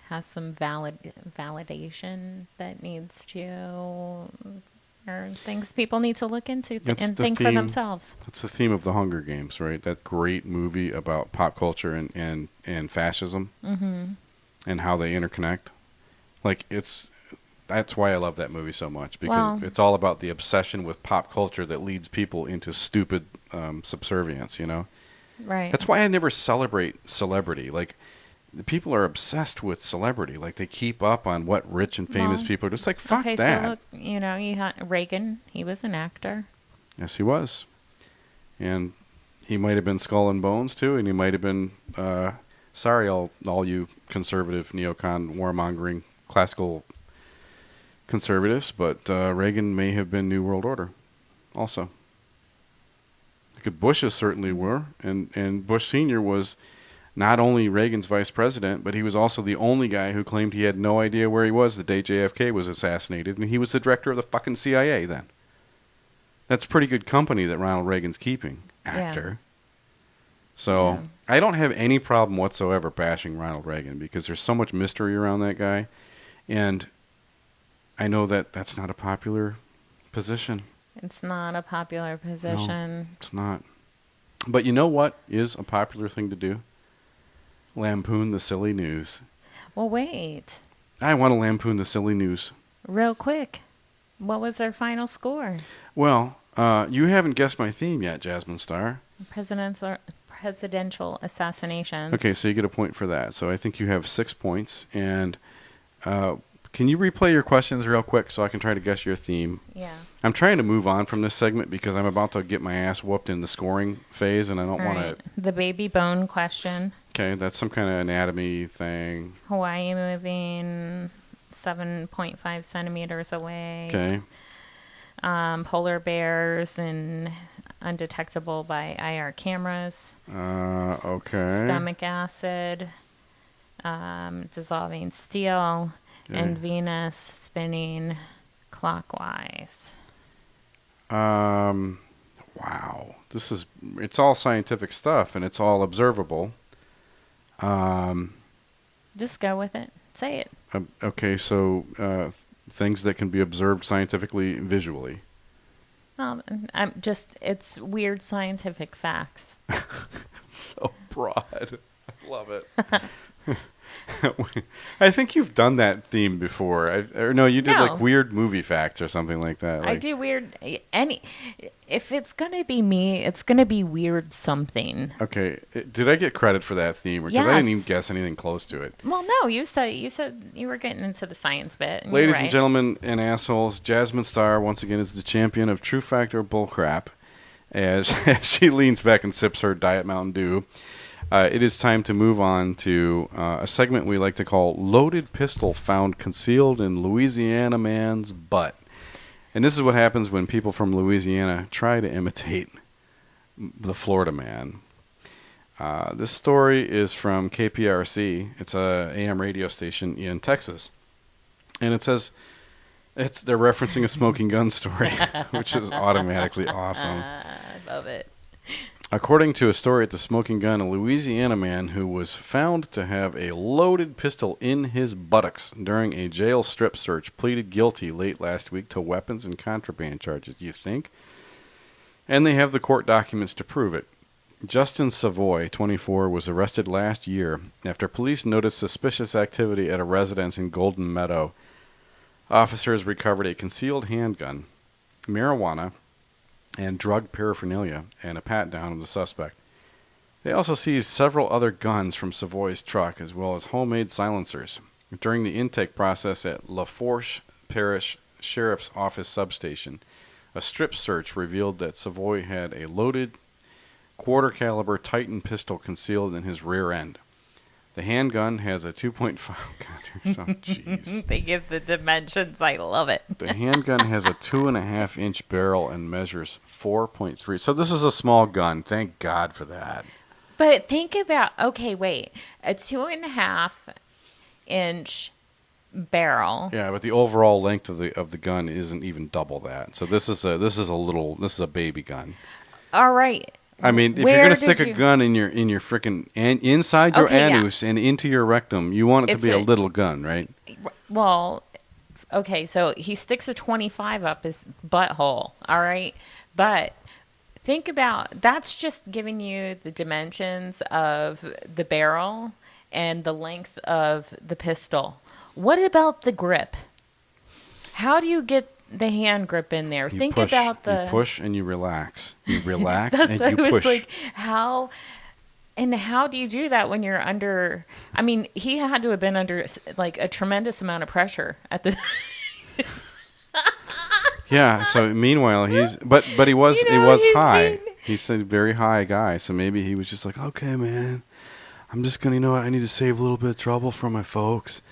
has some validation that needs to, or things people need to look into and think for themselves. That's the theme of The Hunger Games, right? That great movie about pop culture and fascism, and how they interconnect. Like that's why I love that movie so much, because it's all about the obsession with pop culture that leads people into stupid subservience, you know? Right. That's why I never celebrate celebrity. Like, the people are obsessed with celebrity. Like, they keep up on what rich and famous people are. Just like, fuck that. Okay, so look, you had Reagan. He was an actor. Yes, he was. And he might have been Skull and Bones, too. And he might have been, sorry, all you conservative, neocon, warmongering, classical conservatives, but Reagan may have been New World Order also. Like, Bush's certainly were. And Bush Sr. was... not only Reagan's vice president, but he was also the only guy who claimed he had no idea where he was the day JFK was assassinated, and he was the director of the fucking CIA then. That's pretty good company that Ronald Reagan's keeping, actor. Yeah. So I don't have any problem whatsoever bashing Ronald Reagan because there's so much mystery around that guy, and I know that that's not a popular position. It's not a popular position. No, it's not. But you know what is a popular thing to do? Lampoon the silly news. Well, wait. I want to lampoon the silly news. Real quick. What was our final score? Well, you haven't guessed my theme yet, Jazmine Star. Presidential Assassinations. Okay, so you get a point for that. So I think you have 6 points. And can you replay your questions real quick so I can try to guess your theme? Yeah. I'm trying to move on from this segment because I'm about to get my ass whooped in the scoring phase, and I don't want to... The baby bone question. Okay, that's some kind of anatomy thing. Hawaii moving 7.5 centimeters away. Okay. Polar bears and undetectable by IR cameras. Okay. Stomach acid. Dissolving steel. Okay. And Venus spinning clockwise. Wow. It's all scientific stuff, and it's all observable. Just go with it. Say it. Okay, so things that can be observed scientifically, visually. It's weird scientific facts. So broad. I love it. I think you've done that theme before. You did like weird movie facts or something like that. Like, I do weird. If it's gonna be me, it's gonna be weird something. Okay, did I get credit for that theme? Because I didn't even guess anything close to it. Well, no, you said you were getting into the science bit. Ladies and gentlemen and assholes, Jazmine Star once again is the champion of True Fact or Bullcrap, as she leans back and sips her Diet Mountain Dew. It is time to move on to a segment we like to call Loaded Pistol Found Concealed in Louisiana Man's Butt. And this is what happens when people from Louisiana try to imitate the Florida man. This story is from KPRC. It's a AM radio station in Texas. And it says they're referencing a smoking gun story, which is automatically awesome. I love it. According to a story at the Smoking Gun, a Louisiana man who was found to have a loaded pistol in his buttocks during a jail strip search pleaded guilty late last week to weapons and contraband charges, you think? And they have the court documents to prove it. Justin Savoy, 24, was arrested last year after police noticed suspicious activity at a residence in Golden Meadow. Officers recovered a concealed handgun, marijuana, and drug paraphernalia, and a pat-down of the suspect. They also seized several other guns from Savoy's truck, as well as homemade silencers. During the intake process at LaFourche Parish Sheriff's Office substation, a strip search revealed that Savoy had a loaded quarter-caliber Titan pistol concealed in his rear end. The handgun has a 2.5... Jeez. They give the dimensions. I love it. The handgun has a 2.5-inch barrel and measures 4.3. So this is a small gun. Thank God for that. But think about... Okay, wait. A 2.5-inch barrel. Yeah, but the overall length of the gun isn't even double that. So this is a baby gun. All right. I mean, if you're going to stick a gun in your freaking inside your anus and into your rectum, you want it to be a little gun, right? Well, okay, so he sticks a 25 up his butthole, all right? But think about, that's just giving you the dimensions of the barrel and the length of the pistol. What about the grip? How do you get the hand grip in there? You push and you relax. You relax and you push. Was like, how do you do that when you're under? I mean, he had to have been under like a tremendous amount of pressure at the. Yeah. So meanwhile, he was high. He's a very high guy. So maybe he was just like, okay, man, I'm just gonna, I need to save a little bit of trouble for my folks.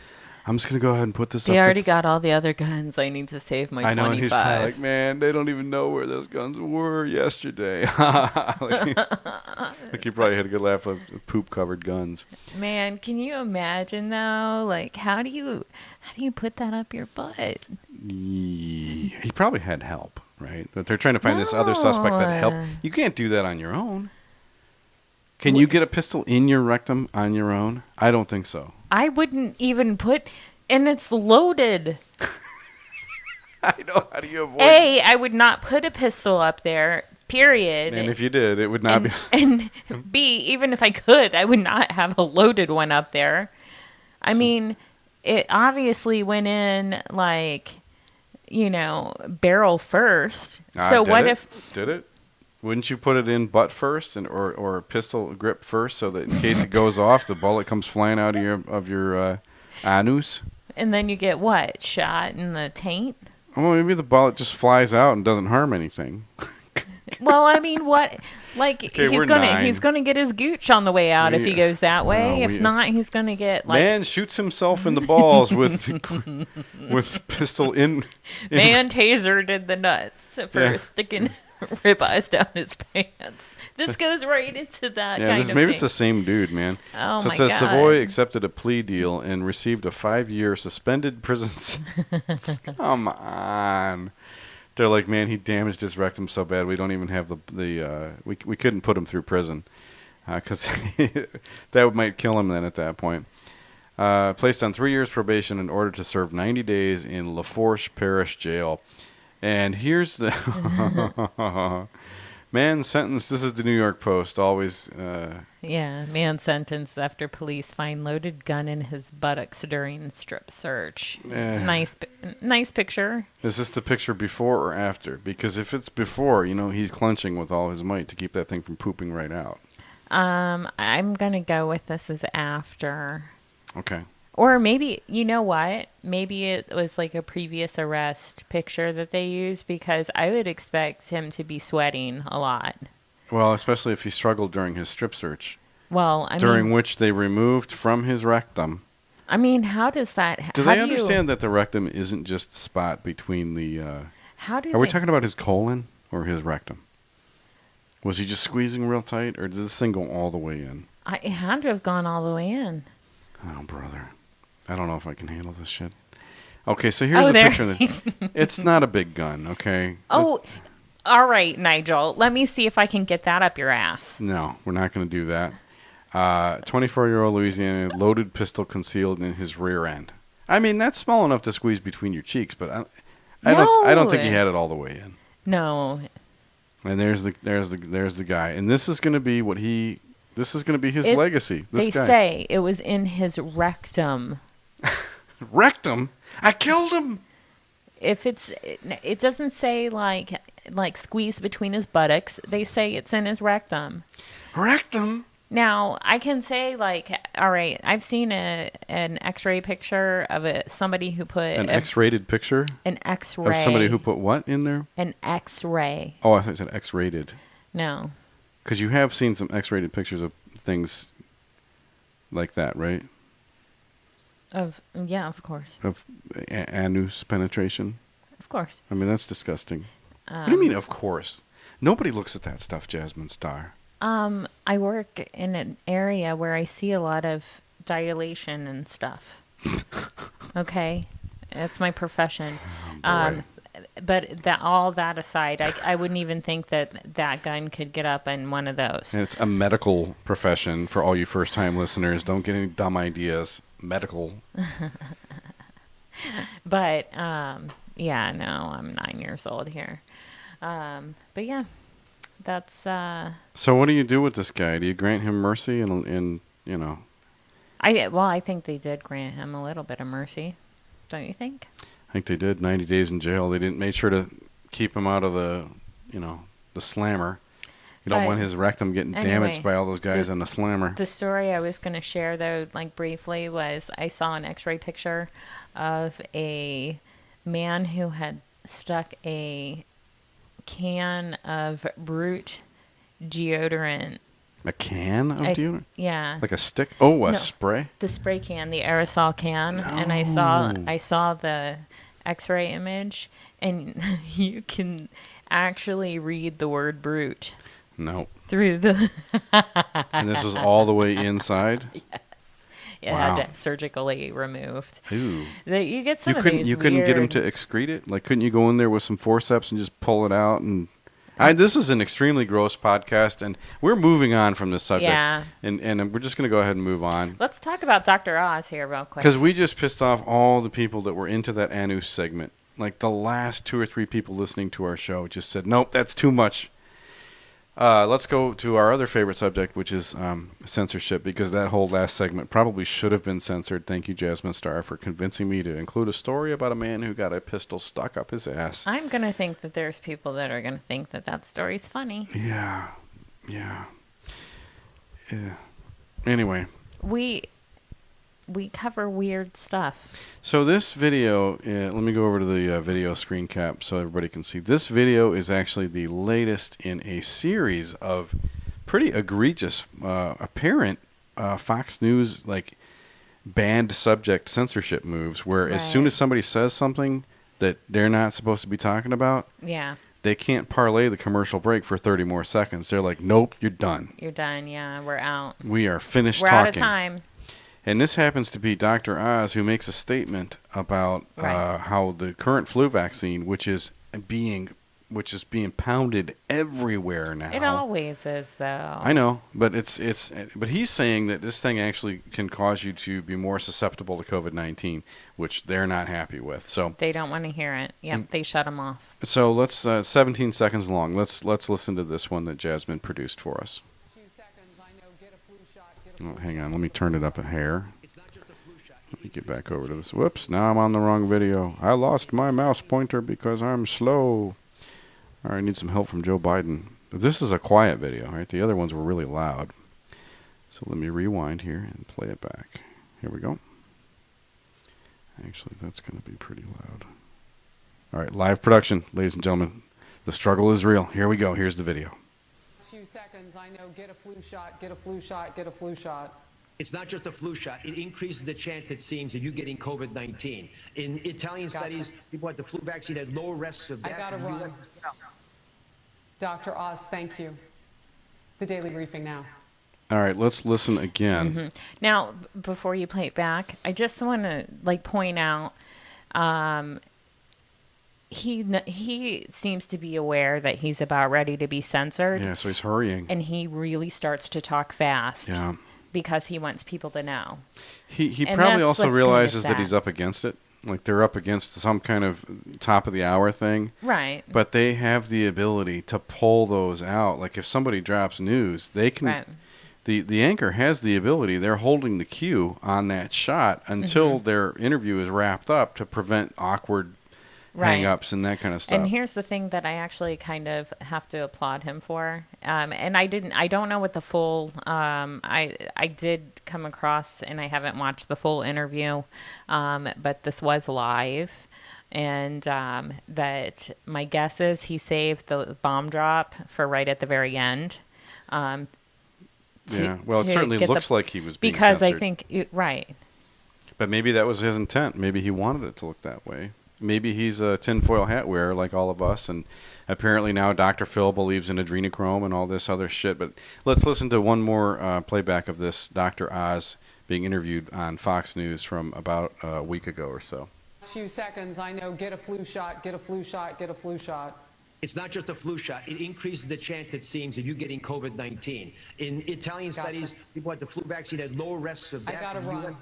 I'm just going to go ahead and put this up. They already got all the other guns. I need to save my 25. I know, and he's probably like, man, they don't even know where those guns were yesterday. Like he probably had a good laugh of poop-covered guns. Man, can you imagine, though? Like, how do you put that up your butt? He probably had help, right? But they're trying to find this other suspect that helped. You can't do that on your own. Can you get a pistol in your rectum on your own? I don't think so. I wouldn't even put, and it's loaded. I know. How do you avoid? I would not put a pistol up there, period. And if you did, it would not be. And B, even if I could, I would not have a loaded one up there. I mean, it obviously went in like, barrel first. So what if... Did it? Wouldn't you put it in butt first or pistol grip first so that in case it goes off, the bullet comes flying out of your anus? And then you get what? Shot in the taint? Well, maybe the bullet just flies out and doesn't harm anything. Well, I mean, what? Like, okay, he's gonna get his gooch on the way out if he goes that way. If not, he's gonna get like... Man shoots himself in the balls with pistol in... Man tasered in the nuts for sticking... ribeyes down his pants. This goes right into that kind of thing. Maybe it's the same dude, man. Oh, so it my says God. Savoy accepted a plea deal and received a 5-year suspended prison sentence. Come on. They're like, man, he damaged his rectum so bad we don't even have we couldn't put him through prison because that might kill him then at that point. Placed on 3 years probation in order to serve 90 days in Lafourche Parish Jail. And here's the man sentenced. This is the New York Post. Always. Man sentenced after police find loaded gun in his buttocks during strip search. Nice picture. Is this the picture before or after? Because if it's before, he's clenching with all his might to keep that thing from pooping right out. I'm gonna go with this as after. Okay. Or maybe, you know what? Maybe it was like a previous arrest picture that they used because I would expect him to be sweating a lot. Well, especially if he struggled during his strip search. Well, during which they removed from his rectum. I mean, how does that... Do they understand that the rectum isn't just the spot between the... Are we talking about his colon or his rectum? Was he just squeezing real tight or did this thing go all the way in? It had to have gone all the way in. Oh, brother. I don't know if I can handle this shit. Okay, so here's a picture. It's not a big gun, okay? Oh, all right, Nigel. Let me see if I can get that up your ass. No, we're not going to do that. 24-year-old Louisiana, loaded pistol concealed in his rear end. I mean, that's small enough to squeeze between your cheeks, but I don't think he had it all the way in. No. And there's the guy, and this is going to be This is going to be his legacy. They say it was in his rectum. Rectum? I killed him. If it doesn't say like squeeze between his buttocks. They say it's in his rectum. Rectum? Now I can say all right. I've seen an X-ray picture of somebody who put an X-rated picture. An X-ray of somebody who put what in there? An X-ray. Oh, I thought you said X-rated. No. Because you have seen some X-rated pictures of things like that, right? Of course. Of anus penetration. Of course. I mean, that's disgusting. What do you mean, of course? Nobody looks at that stuff, Jasmine Star. I work in an area where I see a lot of dilation and stuff. Okay, that's my profession. Oh, but all that aside, I wouldn't even think that gun could get up in one of those. And it's a medical profession for all you first-time listeners. Don't get any dumb ideas. Medical. But, I'm 9 years old here. But yeah, that's... So what do you do with this guy? Do you grant him mercy and I think they did grant him a little bit of mercy. Don't you think? I think they did. 90 days in jail. They didn't make sure to keep him out of the slammer. You don't want his rectum getting damaged by all those guys on the slammer. The story I was going to share, though, briefly, was I saw an X-ray picture of a man who had stuck a can of Brute deodorant A can of deodorant? Yeah. Like a stick? Oh, a No. spray? The spray can, the aerosol can, and I saw the X-ray image, and you can actually read the word "brute" No. through the. And this was all the way inside? Yes, it Wow. had to surgically removed. Ooh. You get some of these. You couldn't get him weird- to excrete it? Like, couldn't you go in there with some forceps and just pull it out? And this is an extremely gross podcast, and we're moving on from this subject. Yeah. And we're just going to go ahead and move on. Let's talk about Dr. Oz here real quick. Because we just pissed off all the people that were into that Anus segment. Like, the last 2 or 3 people listening to our show just said, nope, that's too much. Let's go to our other favorite subject, which is censorship, because that whole last segment probably should have been censored. Thank you, Jasmine Starr, for convincing me to include a story about a man who got a pistol stuck up his ass. I'm going to think that there's people that are going to think that story's funny. Yeah. Anyway. We cover weird stuff. So this video, let me go over to the video screen cap so everybody can see. This video is actually the latest in a series of pretty egregious, apparent Fox News banned subject censorship moves, where as soon as somebody says something that they're not supposed to be talking about, they can't parlay the commercial break for 30 more seconds. They're like, nope, you're done. You're done. Yeah, we're out. We are finished We're talking. out of time. And this happens to be Dr. Oz, who makes a statement about how the current flu vaccine, which is being pounded everywhere now. It always is, though. I know, but but he's saying that this thing actually can cause you to be more susceptible to COVID-19, which they're not happy with. So they don't want to hear it. Yep, they shut them off. So let's 17 seconds long. Let's listen to this one that Jasmine produced for us. Oh, hang on, let me turn it up a hair. Let me get back over to this. Whoops, now I'm on the wrong video. I lost my mouse pointer because I'm slow. All right, I need some help from Joe Biden. This is a quiet video, right? The other ones were really loud. So let me rewind here and play it back. Here we go. Actually, that's going to be pretty loud. All right, live production, ladies and gentlemen. The struggle is real. Here we go. Here's the video. Few seconds, I know, get a flu shot, get a flu shot, get a flu shot. It's not just a flu shot. It increases the chance, it seems, of you getting COVID-19. In Italian studies, people had the flu vaccine had lower risks of death. I gotta run. Dr. Oz, thank you. The Daily Briefing now. All right, let's listen again. Mm-hmm. Now, before you play it back, I just want to point out he seems to be aware that he's about ready to be censored. Yeah, so he's hurrying. And he really starts to talk fast. Yeah. Because he wants people to know. He probably also realizes that he's up against it. Like, they're up against some kind of top of the hour thing. Right. But they have the ability to pull those out. Like, if somebody drops news, they can... Right. The anchor has the ability. They're holding the cue on that shot until their interview is wrapped up to prevent awkward hang-ups and that kind of stuff. And here's the thing that I actually kind of have to applaud him for. And I don't know what the full, I did come across, and I haven't watched the full interview, but this was live. And that my guess is he saved the bomb drop for right at the very end. It certainly looks like he was being because censored. I think, right. But maybe that was his intent. Maybe he wanted it to look that way. Maybe he's a tinfoil hat wearer like all of us, and apparently now Dr. Phil believes in adrenochrome and all this other shit. But let's listen to one more playback of this Dr. Oz being interviewed on Fox News from about a week ago or so. Few seconds, I know, get a flu shot, get a flu shot, get a flu shot. It's not just a flu shot. It increases the chance, it seems, of you getting COVID-19. In Italian studies, people had the flu vaccine had lower risks of death. I gotta run.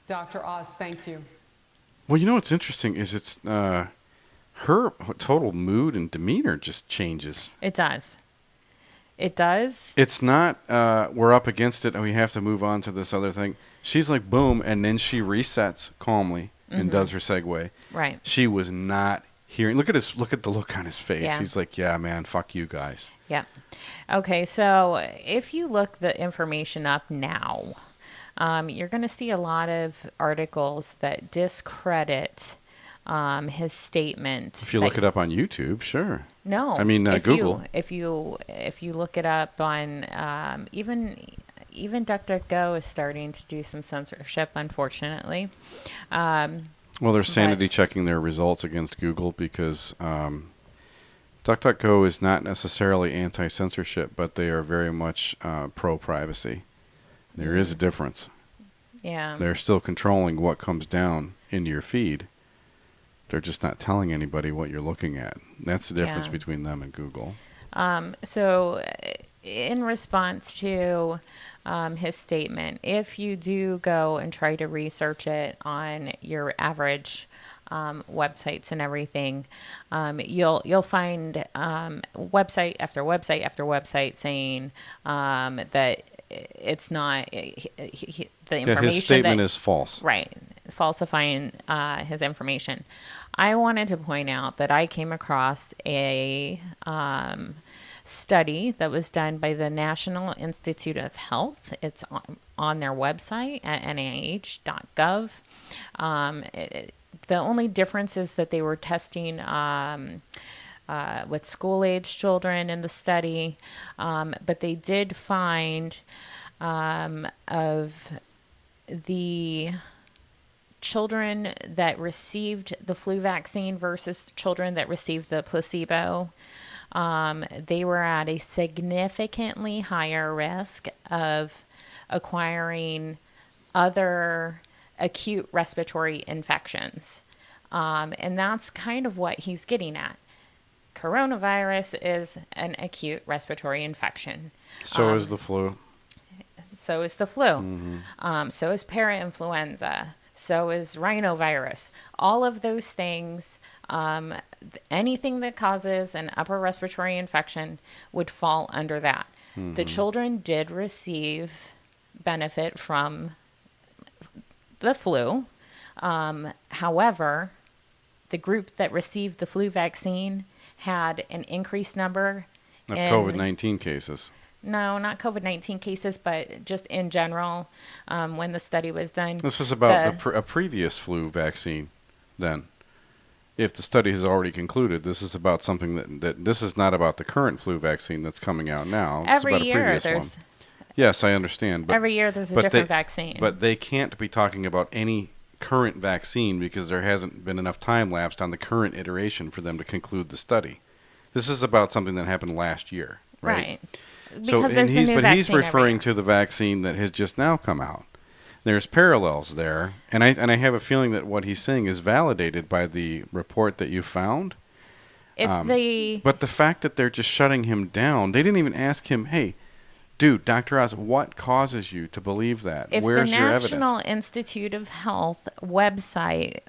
Dr. Oz, thank you. Well, you know what's interesting is it's her total mood and demeanor just changes. It does. It does. It's not we're up against it and we have to move on to this other thing. She's like, boom, and then she resets calmly and does her segue. Right. She was not hearing. Look at the look on his face. Yeah. He's like, yeah, man, fuck you guys. Yeah. Okay, so if you look the information up now, you're going to see a lot of articles that discredit his statement. If you look it up on YouTube, sure. No, I mean Google. If you look it up on even DuckDuckGo is starting to do some censorship, unfortunately. Well, they're sanity checking their results against Google because DuckDuckGo is not necessarily anti-censorship, but they are very much pro-privacy. There is a difference. Yeah. They're still controlling what comes down into your feed. They're just not telling anybody what you're looking at. That's the difference between them and Google. So in response to his statement, if you do go and try to research it on your average websites and everything, you'll find website after website after website saying that it's not the information. That his statement is false. Right. Falsifying his information. I wanted to point out that I came across a study that was done by the National Institute of Health. It's on their website at nih.gov. The only difference is that they were testing with school-age children in the study, but they did find of the children that received the flu vaccine versus children that received the placebo, they were at a significantly higher risk of acquiring other acute respiratory infections. And that's kind of what he's getting at. Coronavirus is an acute respiratory infection. So is the flu. So is the flu. So is parainfluenza. So is rhinovirus. All of those things, anything that causes an upper respiratory infection would fall under that. The children did receive benefit from the flu. However, the group that received the flu vaccine had an increased number of COVID-19 cases. No, not COVID-19 cases, but just in general, when the study was done. This was about a previous flu vaccine then. If the study has already concluded, this is about something that this is not about the current flu vaccine that's coming out now. It's every about a year previous there's... one. Yes, I understand. But, every year there's a different vaccine. But they can't be talking about any current vaccine because there hasn't been enough time lapsed on the current iteration for them to conclude the study. This is about something that happened last year, right? Because he's referring to the vaccine that has just now come out. There's parallels there, and I have a feeling that what he's saying is validated by the report that you found. But the fact that they're just shutting him down, they didn't even ask him, hey, dude, Dr. Oz, what causes you to believe that? Where's your evidence? If the National Institute of Health website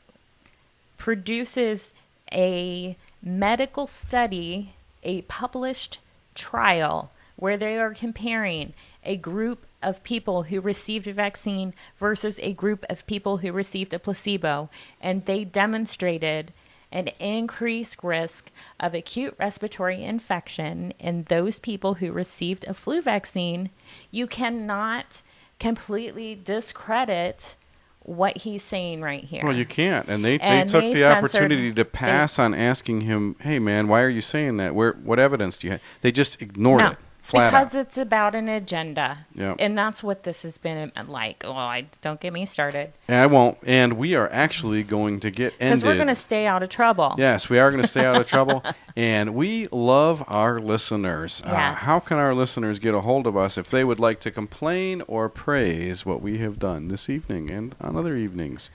produces a medical study, a published trial, where they are comparing a group of people who received a vaccine versus a group of people who received a placebo, and they demonstrated an increased risk of acute respiratory infection in those people who received a flu vaccine, you cannot completely discredit what he's saying right here. Well, you can't. And they took the opportunity to pass on asking him, hey, man, why are you saying that? What evidence do you have? They just ignored it. Because it's about an agenda. Yep. And that's what this has been like. Oh, don't get me started. I won't. And we are actually going to get ended. Because we're going to stay out of trouble. Yes, we are going to stay out of trouble. And we love our listeners. Yes. How can our listeners get a hold of us if they would like to complain or praise what we have done this evening and on other evenings?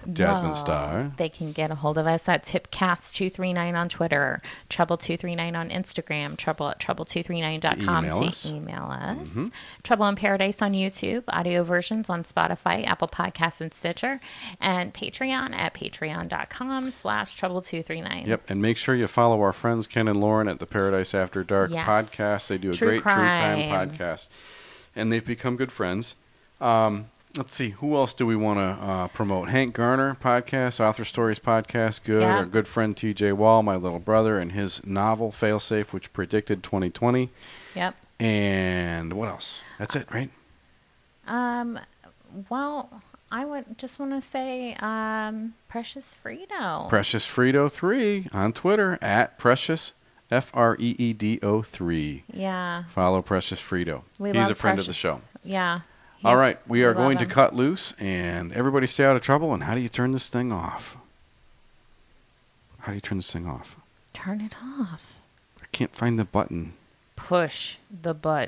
Jazmine Star. They can get a hold of us at Tipcast239 on Twitter, Trouble239 on Instagram, trouble@trouble239.com to email us. Trouble in Paradise on YouTube, audio versions on Spotify, Apple Podcasts, and Stitcher, and Patreon at patreon.com/trouble239. Yep, and make sure you follow our friends Ken and Lauren at the Paradise After Dark podcast. They do a great true crime podcast, and they've become good friends. Let's see, who else do we want to promote? Hank Garner podcast, Author Stories podcast, good. Yeah. Our good friend TJ Wall, my little brother, and his novel Failsafe, which predicted 2020. Yep. And what else? That's it, right? Well, I would just want to say Precious Frito. Precious Frito 3 on Twitter at Precious Freedo 3. Yeah. Follow Precious Frito. We He's love a friend Precious. of the show. Yeah. All right, we are love going to him. cut loose, and everybody stay out of trouble. And how do you turn this thing off? How do you turn this thing off? Turn it off. I can't find the button. Push the button.